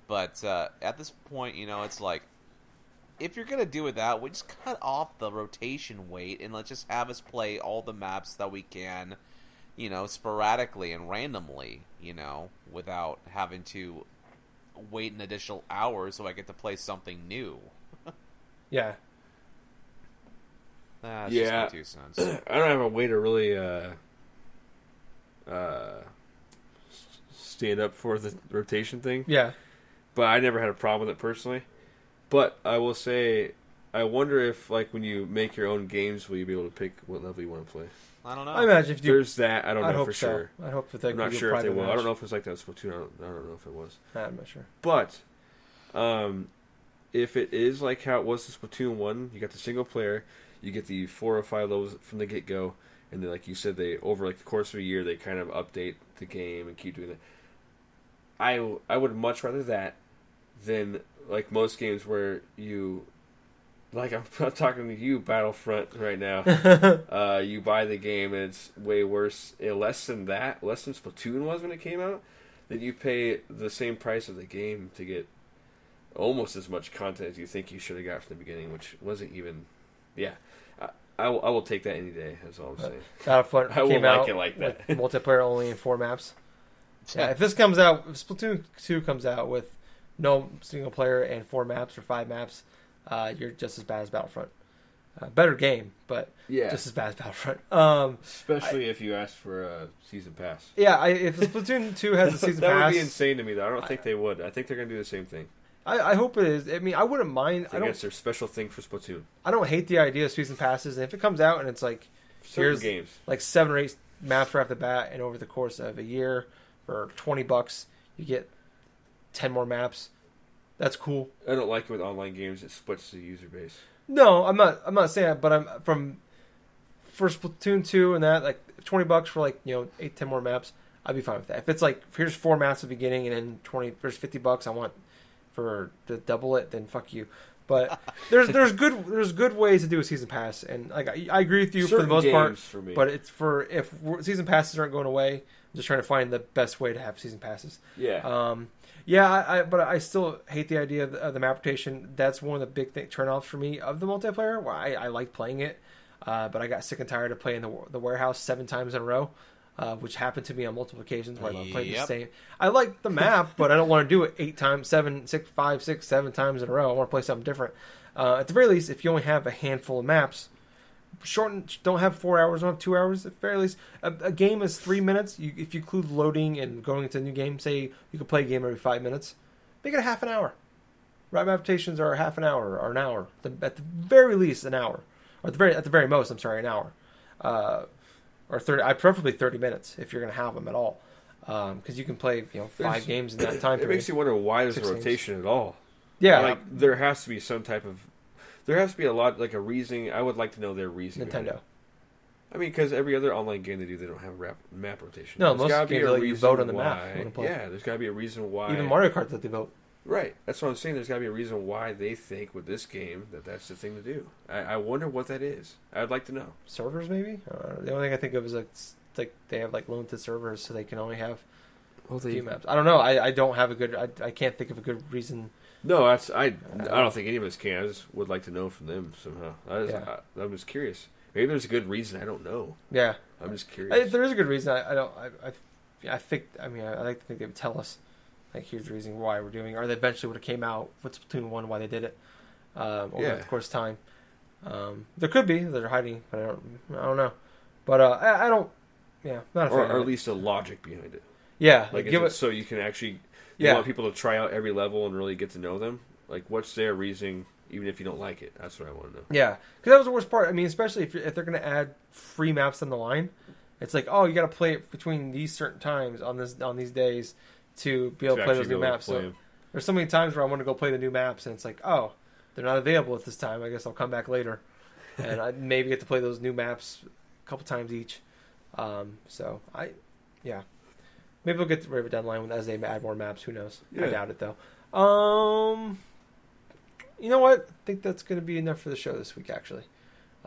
But at this point, it's like, if you're going to do it that way, just cut off the rotation wait and let's just have us play all the maps that we can... sporadically and randomly, without having to wait an additional hour so I get to play something new. Yeah. That's Yeah. just my 2 cents. I don't have a way to really stand up for the rotation thing. Yeah. But I never had a problem with it personally. But I will say, I wonder if, like, when you make your own games, will you be able to pick what level you want to play? I don't know. I imagine if you... There's that. I don't know for sure. I hope that I'm not sure if they will. I don't know if it's like that in Splatoon. I don't know if it was. I'm not sure. But if it is like how it was in Splatoon 1, you got the single player, you get the 4 or 5 levels from the get-go, and then, like you said, they over like the course of a year, they kind of update the game and keep doing that. I would much rather that than like most games where you... Like, I'm talking to you, Battlefront, right now. You buy the game, and it's way worse. Less than Splatoon was when it came out. Then you pay the same price of the game to get almost as much content as you think you should have got from the beginning, which wasn't even... Yeah. I will take that any day, that's all I'm saying. Battlefront I will came like out it like that. with multiplayer only in 4 maps. Yeah, if Splatoon 2 comes out with no single player and 4 maps or 5 maps... you're just as bad as Battlefront. Better game, but just as bad as Battlefront. Especially if you ask for a season pass. Yeah, if Splatoon 2 has a season that pass... That would be insane to me, though. I don't think they would. I think they're going to do the same thing. I hope it is. I mean, I wouldn't mind. I think it's their special thing for Splatoon. I don't hate the idea of season passes. And if it comes out and it's like... Certain games. Like 7 or 8 maps right off the bat, and over the course of a year, for $20, you get 10 more maps... That's cool. I don't like it with online games. It splits the user base. No, I'm not saying that, but for Splatoon 2 and that, like $20 for 8, 10 more maps, I'd be fine with that. If it's like here's 4 maps at the beginning and then there's $50 I want to double it, then fuck you. But there's good ways to do a season pass, and like I agree with you for the most part. For me. But it's if season passes aren't going away, I'm just trying to find the best way to have season passes. Yeah. But I still hate the idea of the map rotation. That's one of the big turnoffs for me of the multiplayer. Where I like playing it, but I got sick and tired of playing the warehouse 7 times in a row. which happened to me on multiple occasions where I played the Yep. same. I like the map, but I don't want to do it 8 times, 7, 6, 5, 6, 7 times in a row. I want to play something different. At the very least, if you only have a handful of maps, don't have 4 hours, don't have 2 hours. At the very least, a game is 3 minutes. If you include loading and going into a new game, say you could play a game every 5 minutes, make it a half an hour. Rhyme adaptations are a half an hour or an hour. At the very least, an hour. Or at the very most, I'm sorry, an hour. Or 30. Preferably 30 minutes if you're going to have them at all. Because you can play 5 games in that time period. It makes you wonder why there's a 6 rotation at all. Yeah. Like, there has to be some type of... There has to be a lot, like a reasoning. I would like to know their reasoning. Nintendo. I mean, because every other online game they do, they don't have map rotation. No, There's most gotta be games a let you reason vote on the why. map you wanna play. Yeah, there's got to be a reason why. Even Mario Kart let you vote. Right. That's what I'm saying. There's got to be a reason why they think with this game that that's the thing to do. I wonder what that is. I'd like to know. Servers, maybe? The only thing I think of is like they have like limited servers, so they can only have a few maps. I don't know. I don't have a good... I can't think of a good reason. No, I don't think any of us can. I just would like to know from them somehow. I'm just curious. Maybe there's a good reason. I don't know. Yeah. I'm just curious. If there is a good reason, I think... I mean, I like to think they would tell us. Like, here's the reason why we're doing, or they eventually would have came out with Splatoon 1, why they did it over the course of time. There could be they're hiding, but I don't know. But I don't. Yeah, not a fan. Or at least a logic behind it. Yeah, Like, give it so you can actually Yeah. want people to try out every level and really get to know them. Like, what's their reasoning, even if you don't like it? That's what I want to know. Yeah, because that was the worst part. I mean, especially if they're going to add free maps on the line, it's like, oh, you got to play it between these certain times on these days to be able to play those new maps. So there's so many times where I want to go play the new maps, and it's like, oh, they're not available at this time. I guess I'll come back later, and I maybe get to play those new maps a couple times each. Maybe we'll get rid of it down the line as they add more maps. Who knows? Yeah. I doubt it though. You know what? I think that's going to be enough for the show this week. Actually,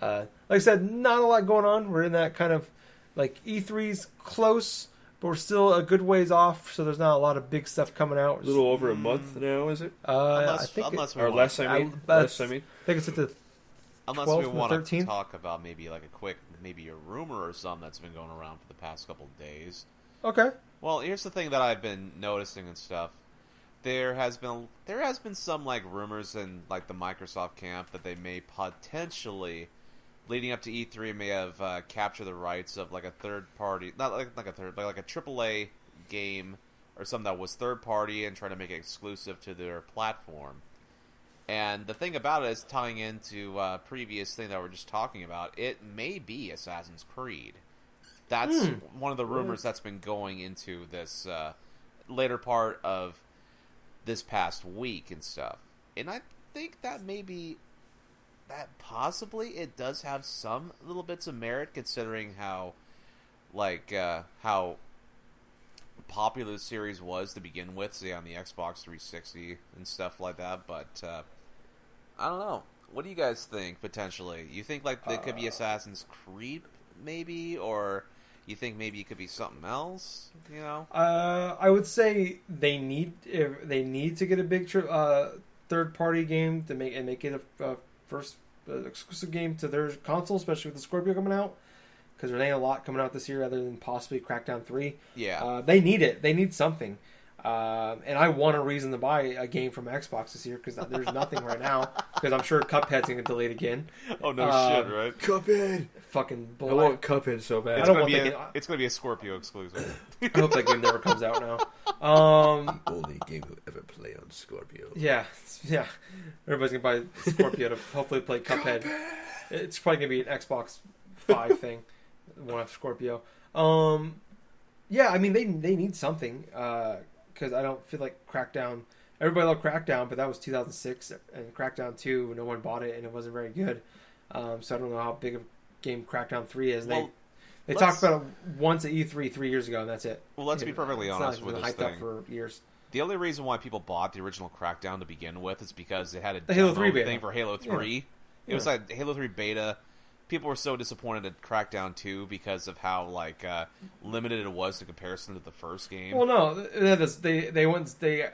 like I said, not a lot going on. We're in that kind of like E3's close, but we're still a good ways off. So there's not a lot of big stuff coming out. A little over a month now, is it? I think Or less. I mean, less. I mean, I think it's at the Unless 12th we and want to 13th? talk about maybe like maybe a rumor or something that's been going around for the past couple of days. okay. Well, here's the thing that I've been noticing and stuff. There has been some like rumors in like the Microsoft camp that they may potentially, leading up to E3, may have captured the rights of like a third party, not like a third, but like a AAA game or something that was third party and trying to make it exclusive to their platform. And the thing about it is tying into previous thing that we're just talking about. It may be Assassin's Creed. That's one of the rumors that's been going into this later part of this past week and stuff. And I think that maybe that possibly it does have some little bits of merit considering how popular the series was to begin with, say on the Xbox 360 and stuff like that. But I don't know. What do you guys think potentially? You think like it could be Assassin's Creed maybe, or you think maybe it could be something else? You know, I would say they need to get a big third party game to make it a first exclusive game to their console, especially with the Scorpio coming out. Because there ain't a lot coming out this year other than possibly Crackdown 3. Yeah. They need it. They need something. And I want a reason to buy a game from Xbox this year because there's nothing right now. Because I'm sure Cuphead's going to get delayed again. Oh, no shit, right? Cuphead! Fucking I bull. want Cuphead so bad. It's going to be a Scorpio exclusive. I hope that game never comes out now. Only game you'll ever play on Scorpio. Yeah. Everybody's going to buy Scorpio to hopefully play Cuphead. It's probably going to be an Xbox 5 thing. One of Scorpio. Yeah, I mean, they need something. Because I don't feel like Crackdown... Everybody loved Crackdown, but that was 2006. And Crackdown 2, no one bought it, and it wasn't very good. So I don't know how big of a game Crackdown 3 is. Well, they talked about it once at E3 3 years ago, and that's it. Well, let's be perfectly honest with this hyped thing. up for years. The only reason why people bought the original Crackdown to begin with is because it had a The Halo demo 3 beta. thing for Halo 3. It was like Halo 3 beta. People were so disappointed at Crackdown 2 because of how limited it was in comparison to the first game. Well, no, they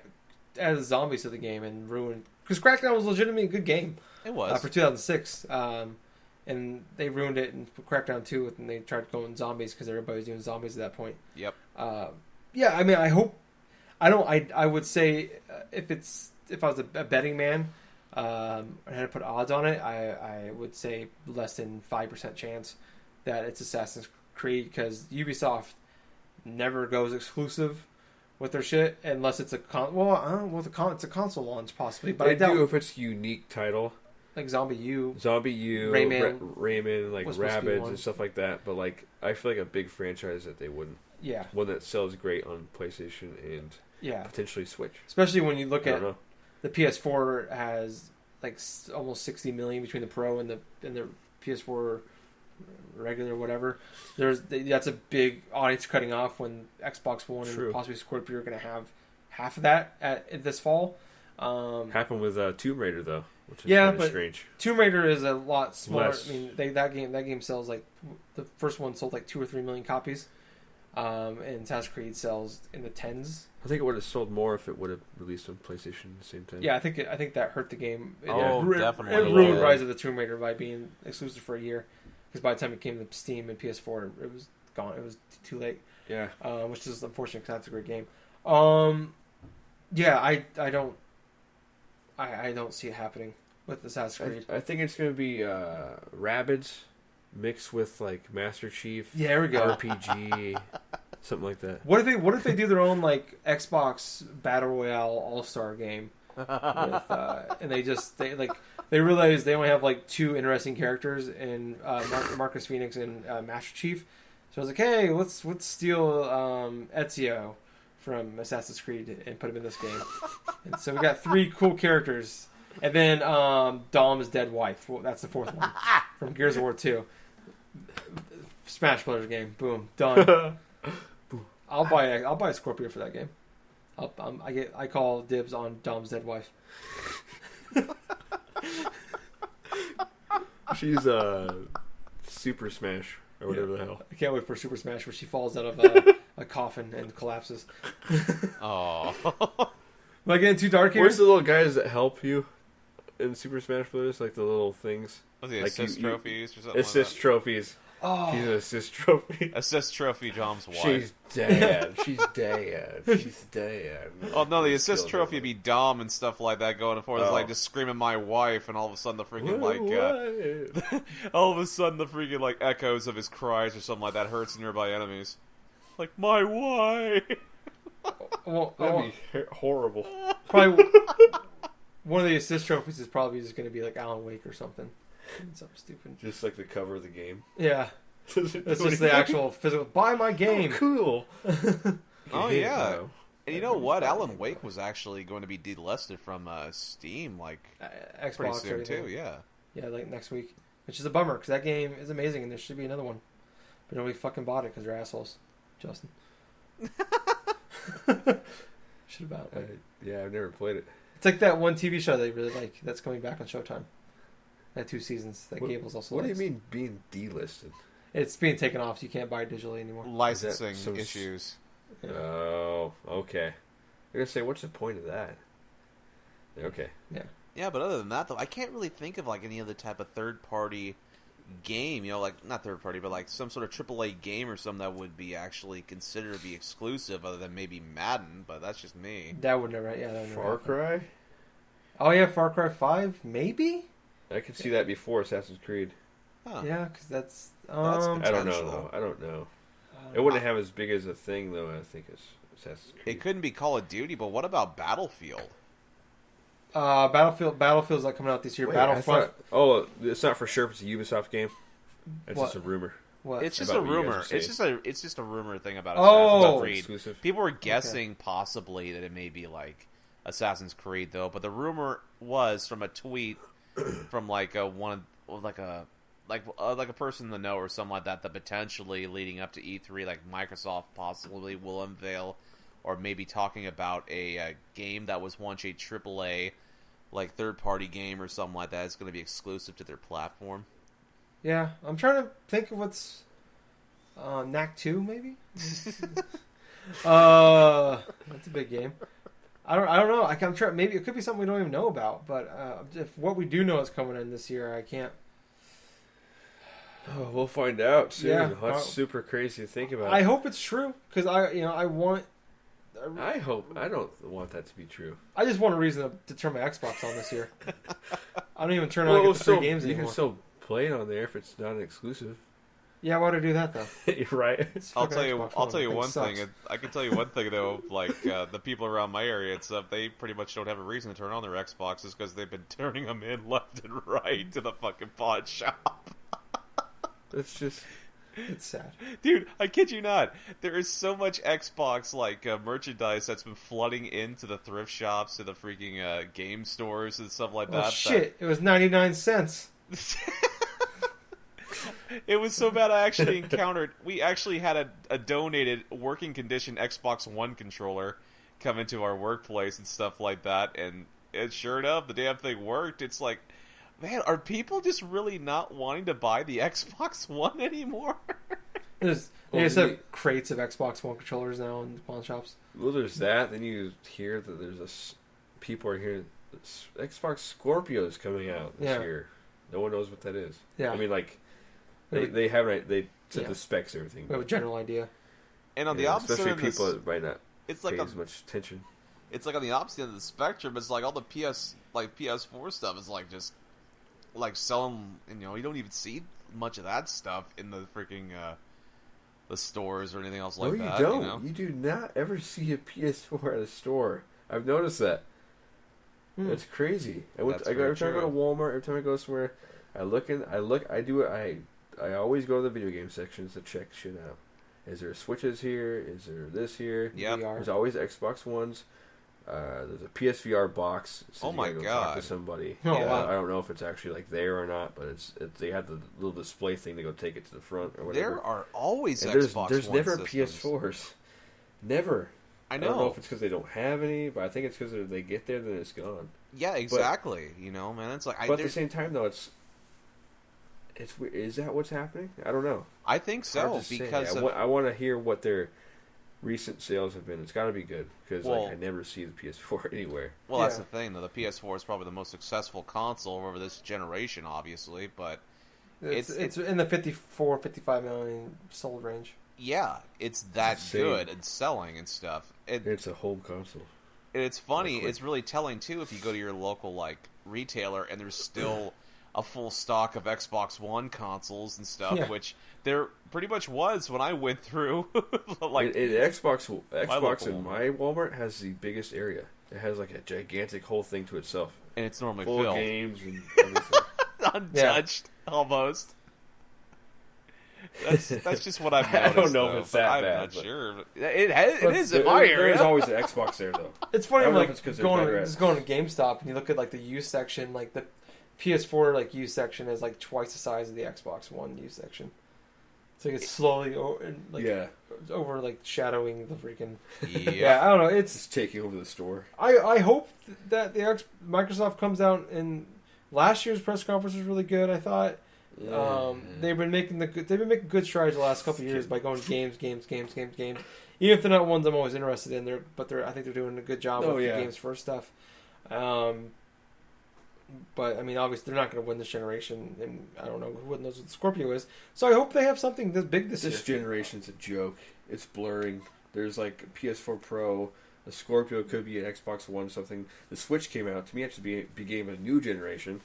added zombies to the game and ruined because Crackdown was legitimately a good game. It was for 2006. and they ruined it in Crackdown 2, and they tried going zombies because everybody was doing zombies at that point. Yep. Yeah, I mean, I would say if I was a betting man, I had to put odds on it, I would say less than 5% chance that it's Assassin's Creed, because Ubisoft never goes exclusive with their shit unless it's a it's a console launch possibly, but They I doubt do if it's a unique title. like Zombie U, Rayman, like was supposed to be Rabbids one. and stuff like that. But like, I feel like a big franchise that they wouldn't. yeah, One that sells great on PlayStation and yeah, potentially Switch. especially when you look I at don't know. the PS4 has like almost 60 million between the Pro and the PS4 regular, whatever. That's a big audience cutting off when Xbox One True. and possibly Scorpio are going to have half of that at this fall. Happened with Tomb Raider though, which is Yeah, kind of but- strange. Tomb Raider is a lot smaller. Less. I mean, that game sells like the first one sold like 2 or 3 million copies, and Assassin's Creed sells in the tens. I think it would have sold more if it would have released on PlayStation at the same time. Yeah, I think that hurt the game. Definitely. It ruined Yeah. Rise of the Tomb Raider by being exclusive for a year, because by the time it came to Steam and PS4, it was gone. It was too late, Yeah. which is unfortunate because that's a great game. Yeah, I don't see it happening with Assassin's Creed. I think it's going to be Rabbids mixed with like Master Chief. Yeah, there we go. RPG, something like that. What if they do their own like Xbox Battle Royale All Star game, with, and they realize they only have like 2 interesting characters in Marcus Phoenix and Master Chief, so I was like, hey, let's steal Ezio from Assassin's Creed and put him in this game, and so we got 3 cool characters, and then Dom's dead wife. Well, that's the 4th one from Gears of War 2. Smash Brothers game, boom, done. I'll buy a Scorpio for that game. I call dibs on Dom's dead wife. She's Super Smash or whatever the hell. I can't wait for Super Smash where she falls out of a coffin and collapses. Oh. Am I getting too dark here? Where's the little guys that help you in Super Smash Bros? Like the little things. Was the Like assist you- trophies or something Assist like trophies. Oh, She's an assist trophy. that? Assist trophy Dom's wife. She's dad. She's dad. She's dad. Oh no, the assist Still trophy would be Dom and stuff like that going forward. It's Oh. like just screaming my wife, and all of a sudden the freaking What? all of a sudden the freaking like echoes of his cries or something like that hurts nearby enemies. Like my wife. well, That'd be horrible. probably one of the assist trophies is probably just going to be like Alan Wake or something. Something stupid. Just like the cover of the game. Yeah, it's just the actual physical. Buy my game. Cool. Oh yeah. Wow. And you know what? Alan Wake was actually going to be delisted from Steam like Xbox pretty or soon anything. too. Yeah. Yeah, like next week, which is a bummer because that game is amazing and there should be another one, but nobody fucking bought it because they're assholes. Justin. Should have bought it. Yeah, I've never played it. It's like that one TV show they really like that's coming back on Showtime. That 2 seasons that Gables also What do you likes. mean being delisted? It's being taken off, so you can't buy it digitally anymore. Licensing some issues. Oh, okay. I'm gonna say, what's the point of that? Okay. Yeah, but other than that, though, I can't really think of like any other type of third-party game. You know, like not third-party, but like some sort of AAA game or something that would be actually considered to be exclusive, other than maybe Madden. But that's just me. That would never, yeah, that would never Far happen. Cry? Oh yeah, Far Cry 5, maybe. I could see that before Assassin's Creed. Huh. Yeah, because that's That's I don't know, Potential. though. I don't know. It wouldn't have as big as a thing, though, I think, as Assassin's Creed. It couldn't be Call of Duty, but what about Battlefield? Battlefield's not coming out this year. Wait, I Battlefront. thought- oh, it's not for sure if it's a Ubisoft game. It's What? just a rumor. What? It's just About a what you guys rumor. were saying. It's just a rumor thing about Oh. Assassin's Creed. Exclusive. People were guessing possibly that it may be like Assassin's Creed, though. But the rumor was from a tweet from like a person in the know or something like that. That potentially leading up to E3, like Microsoft possibly will unveil, or maybe talking about a game that was once a AAA, like third-party game or something like that. It's going to be exclusive to their platform. Yeah, I'm trying to think of what's Knack 2 maybe. That's a big game. I don't know. I'm trying. Maybe it could be something we don't even know about. But if what we do know is coming in this year, I can't. Oh, we'll find out soon. Yeah. That's super crazy to think about. I hope it's true because I want. I hope. I don't want that to be true. I just want a reason to turn my Xbox on this year. I don't even turn on get the free games you anymore. can still play it on there if it's not an exclusive. Yeah, why would I do that though? You're right. I'll tell you one sucks. thing. I can tell you one thing though. Like the people around my area and stuff, they pretty much don't have a reason to turn on their Xboxes because they've been turning them in left and right to the fucking pawn shop. It's just. It's sad. Dude, I kid you not. There is so much Xbox merchandise that's been flooding into the thrift shops, to the freaking game stores and stuff like that. Oh shit! It was 99 cents. It was so bad. We actually had a donated working condition Xbox One controller come into our workplace and stuff like that, and sure enough, the damn thing worked. It's like, man, are people just really not wanting to buy the Xbox One anymore? They just have crates of Xbox One controllers now in the pawn shops. Well, there's that. Then you hear that there's people are hearing Xbox Scorpio is coming out this year. No one knows what that is. Yeah, I mean, like they haven't. They said the specs and everything. We have a general idea. And on the opposite, especially end people that might not pay as much attention. It's like on the opposite end of the spectrum. It's like all the PS4 stuff is like just like selling. You don't even see much of that stuff in the freaking the stores or anything else like that. No, you don't. You do not ever see a PS4 at a store. I've noticed that. That's crazy. Every time I go to Walmart, every time I go somewhere, I always go to the video game sections to check shit out. Is there Switches here? Is there this here? Yeah. There's always Xbox Ones. There's a PSVR box. So oh my you gotta god! Talk to somebody. Oh, wow. I don't know if it's actually like there or not, but they have the little display thing to go take it to the front or whatever. There are always and Xbox There's One never systems. PS4s. Never. I know. I don't know if it's because they don't have any, but I think it's because they get there, then it's gone. Yeah, exactly. Man, it's like. But at the same time, though, it's weird. Is that what's happening? I don't know. I think so because I want to hear what their recent sales have been. It's got to be good because I never see the PS4 anywhere. Well, that's the thing, though. The PS4 is probably the most successful console over this generation, obviously, but it's in the 54, 55 million sold range. Yeah, it's that good and selling and stuff. It's a home console. And it's funny. It's really telling too if you go to your local retailer and there's still a full stock of Xbox One consoles and stuff, which there pretty much was when I went through. Xbox in my Walmart has the biggest area. It has like a gigantic whole thing to itself, and it's normally full filled. Of games and everything. Untouched, almost. That's just what I've noticed. I don't know if it's that I'm bad. I'm not sure. It is in my area. There's always an Xbox there, though. It's funny, going to GameStop and you look at the used section, like the PS4 used section is like twice the size of the Xbox One used section. It's like it's slowly overshadowing the freaking. Yeah, I don't know. It's taking over the store. I hope that Microsoft comes out and last year's press conference was really good. I thought. They've been making good strides the last couple of years by going games. Even if they're not ones I'm always interested in, I think they're doing a good job with the games first stuff. But I mean, obviously they're not going to win this generation, and I don't know who knows what Scorpio is. So I hope they have something this big this year. This generation's a joke. It's blurring. There's like a PS4 Pro. The Scorpio could be an Xbox One something. The Switch came out. To me, it became a new generation.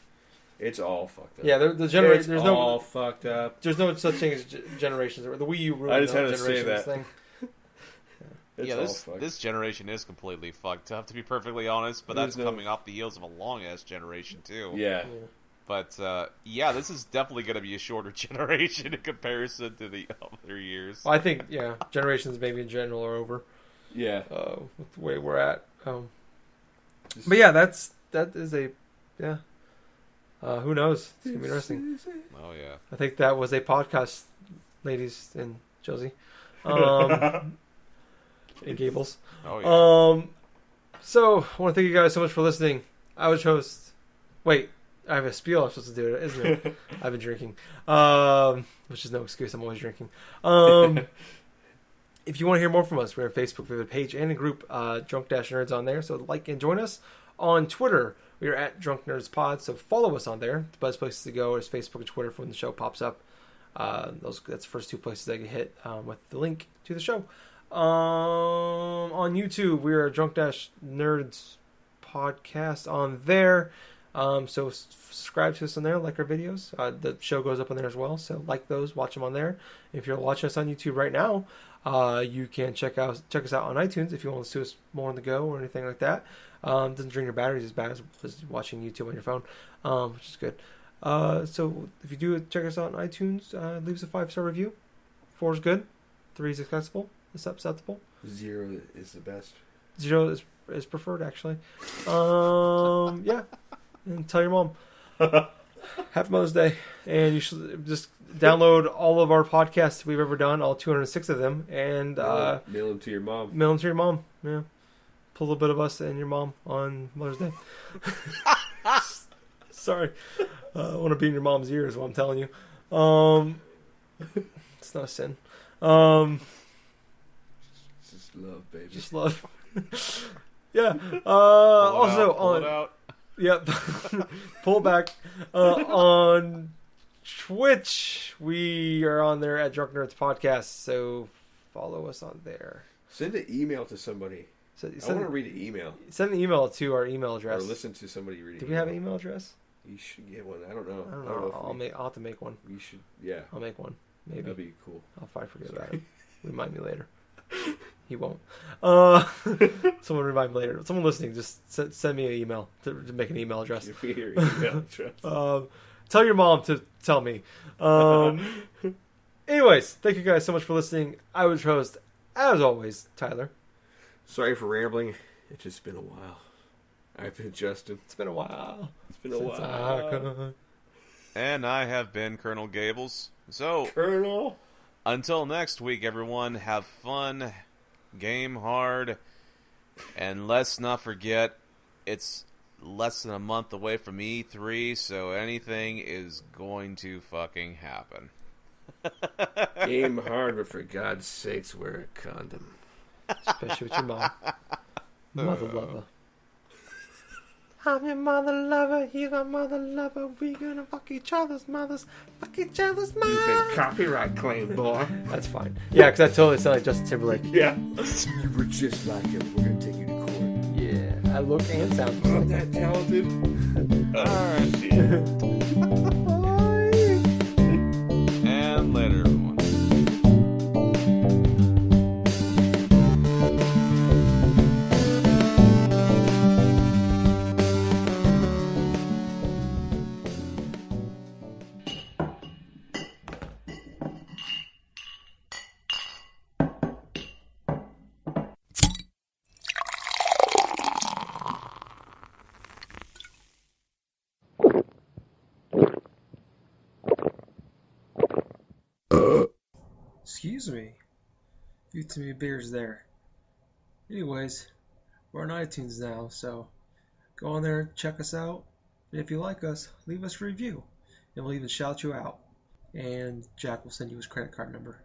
It's all fucked up. Yeah, the generation. There's all fucked up. There's no such thing as generations. The Wii U ruined I just had the to say that. thing. This generation is completely fucked up, to be perfectly honest. But that's coming off the heels of a long ass generation too. Yeah. But this is definitely going to be a shorter generation in comparison to the other years. Well, I think generations maybe in general are over. Yeah. With the way we're at. But yeah, that is a who knows? It's gonna be interesting. Oh yeah. I think that was a podcast, ladies and Josie, and Gables. Oh yeah. So I want to thank you guys so much for listening. I was host. Wait, I have a spiel I'm supposed to do, isn't it? I've been drinking, which is no excuse. I'm always drinking. If you want to hear more from us, we're on Facebook. We have a page and a group, Drunk Nerds, on there. So like and join us. On Twitter, we are at Drunk Nerds Pod. So follow us on there. The best places to go is Facebook and Twitter for when the show pops up. That's the first two places I get hit with the link to the show. On YouTube, we are Drunk Dash Nerds podcast on there. So subscribe to us on there, like our videos. The show goes up on there as well, so like those, watch them on there. If you're watching us on YouTube right now, you can check us out on iTunes if you want to see us more on the go or anything like that. Doesn't drain your batteries as bad as watching YouTube on your phone, which is good. So if you do check us out on iTunes, leave us a 5-star review. 4 is good, 3 is acceptable. 0 is the best. 0 is preferred, actually. Yeah. And tell your mom. Happy Mother's Day. And you should just download all of our podcasts we've ever done, all 206 of them, and mail them to your mom. Mail them to your mom. Yeah. Pull a little bit of us and your mom on Mother's Day. Sorry. I want to be in your mom's ear is what I'm telling you. It's not a sin. Just love, baby. Just love. Yeah. Also pull it out. Yep. Pull back. On Twitch, we are on there at Drunk Nerds Podcast, so follow us on there. Send an email to somebody. I want to read an email. Send an email to our email address. Or listen to somebody read it. Do we have an email address? You should get one. I don't know. I'll have to make one. You should, yeah. I'll make one. Maybe. That'd be cool. I'll probably forget about it. Remind me later. He won't. Someone remind me later. Someone listening, just send me an email to make an email address. Give me your email address. Tell your mom to tell me. Anyways, thank you guys so much for listening. I was your host, as always, Tyler. Sorry for rambling. It's just been a while. I've been Justin. It's been a while. It's been a while. And I have been Colonel Gables. So, Colonel. Until next week, everyone, have fun, game hard, and let's not forget, it's less than a month away from E3, so anything is going to fucking happen. Game hard, but for God's sakes, wear a condom. Especially with your mom. Mother lover. I'm your mother lover, you're my mother lover. We gonna fuck each other's mothers, fuck each other's mothers. You've been copyright claim, boy. That's fine. Yeah, because I totally sound like Justin Timberlake. Yeah. You were just like him. We're gonna take you to court. Yeah, I look and sound. I'm that talented. Alright. And later, everyone. Excuse me. You too many beers there. Anyways, we're on iTunes now, so go on there, check us out, and if you like us, leave us a review, and we'll even shout you out. And Jack will send you his credit card number.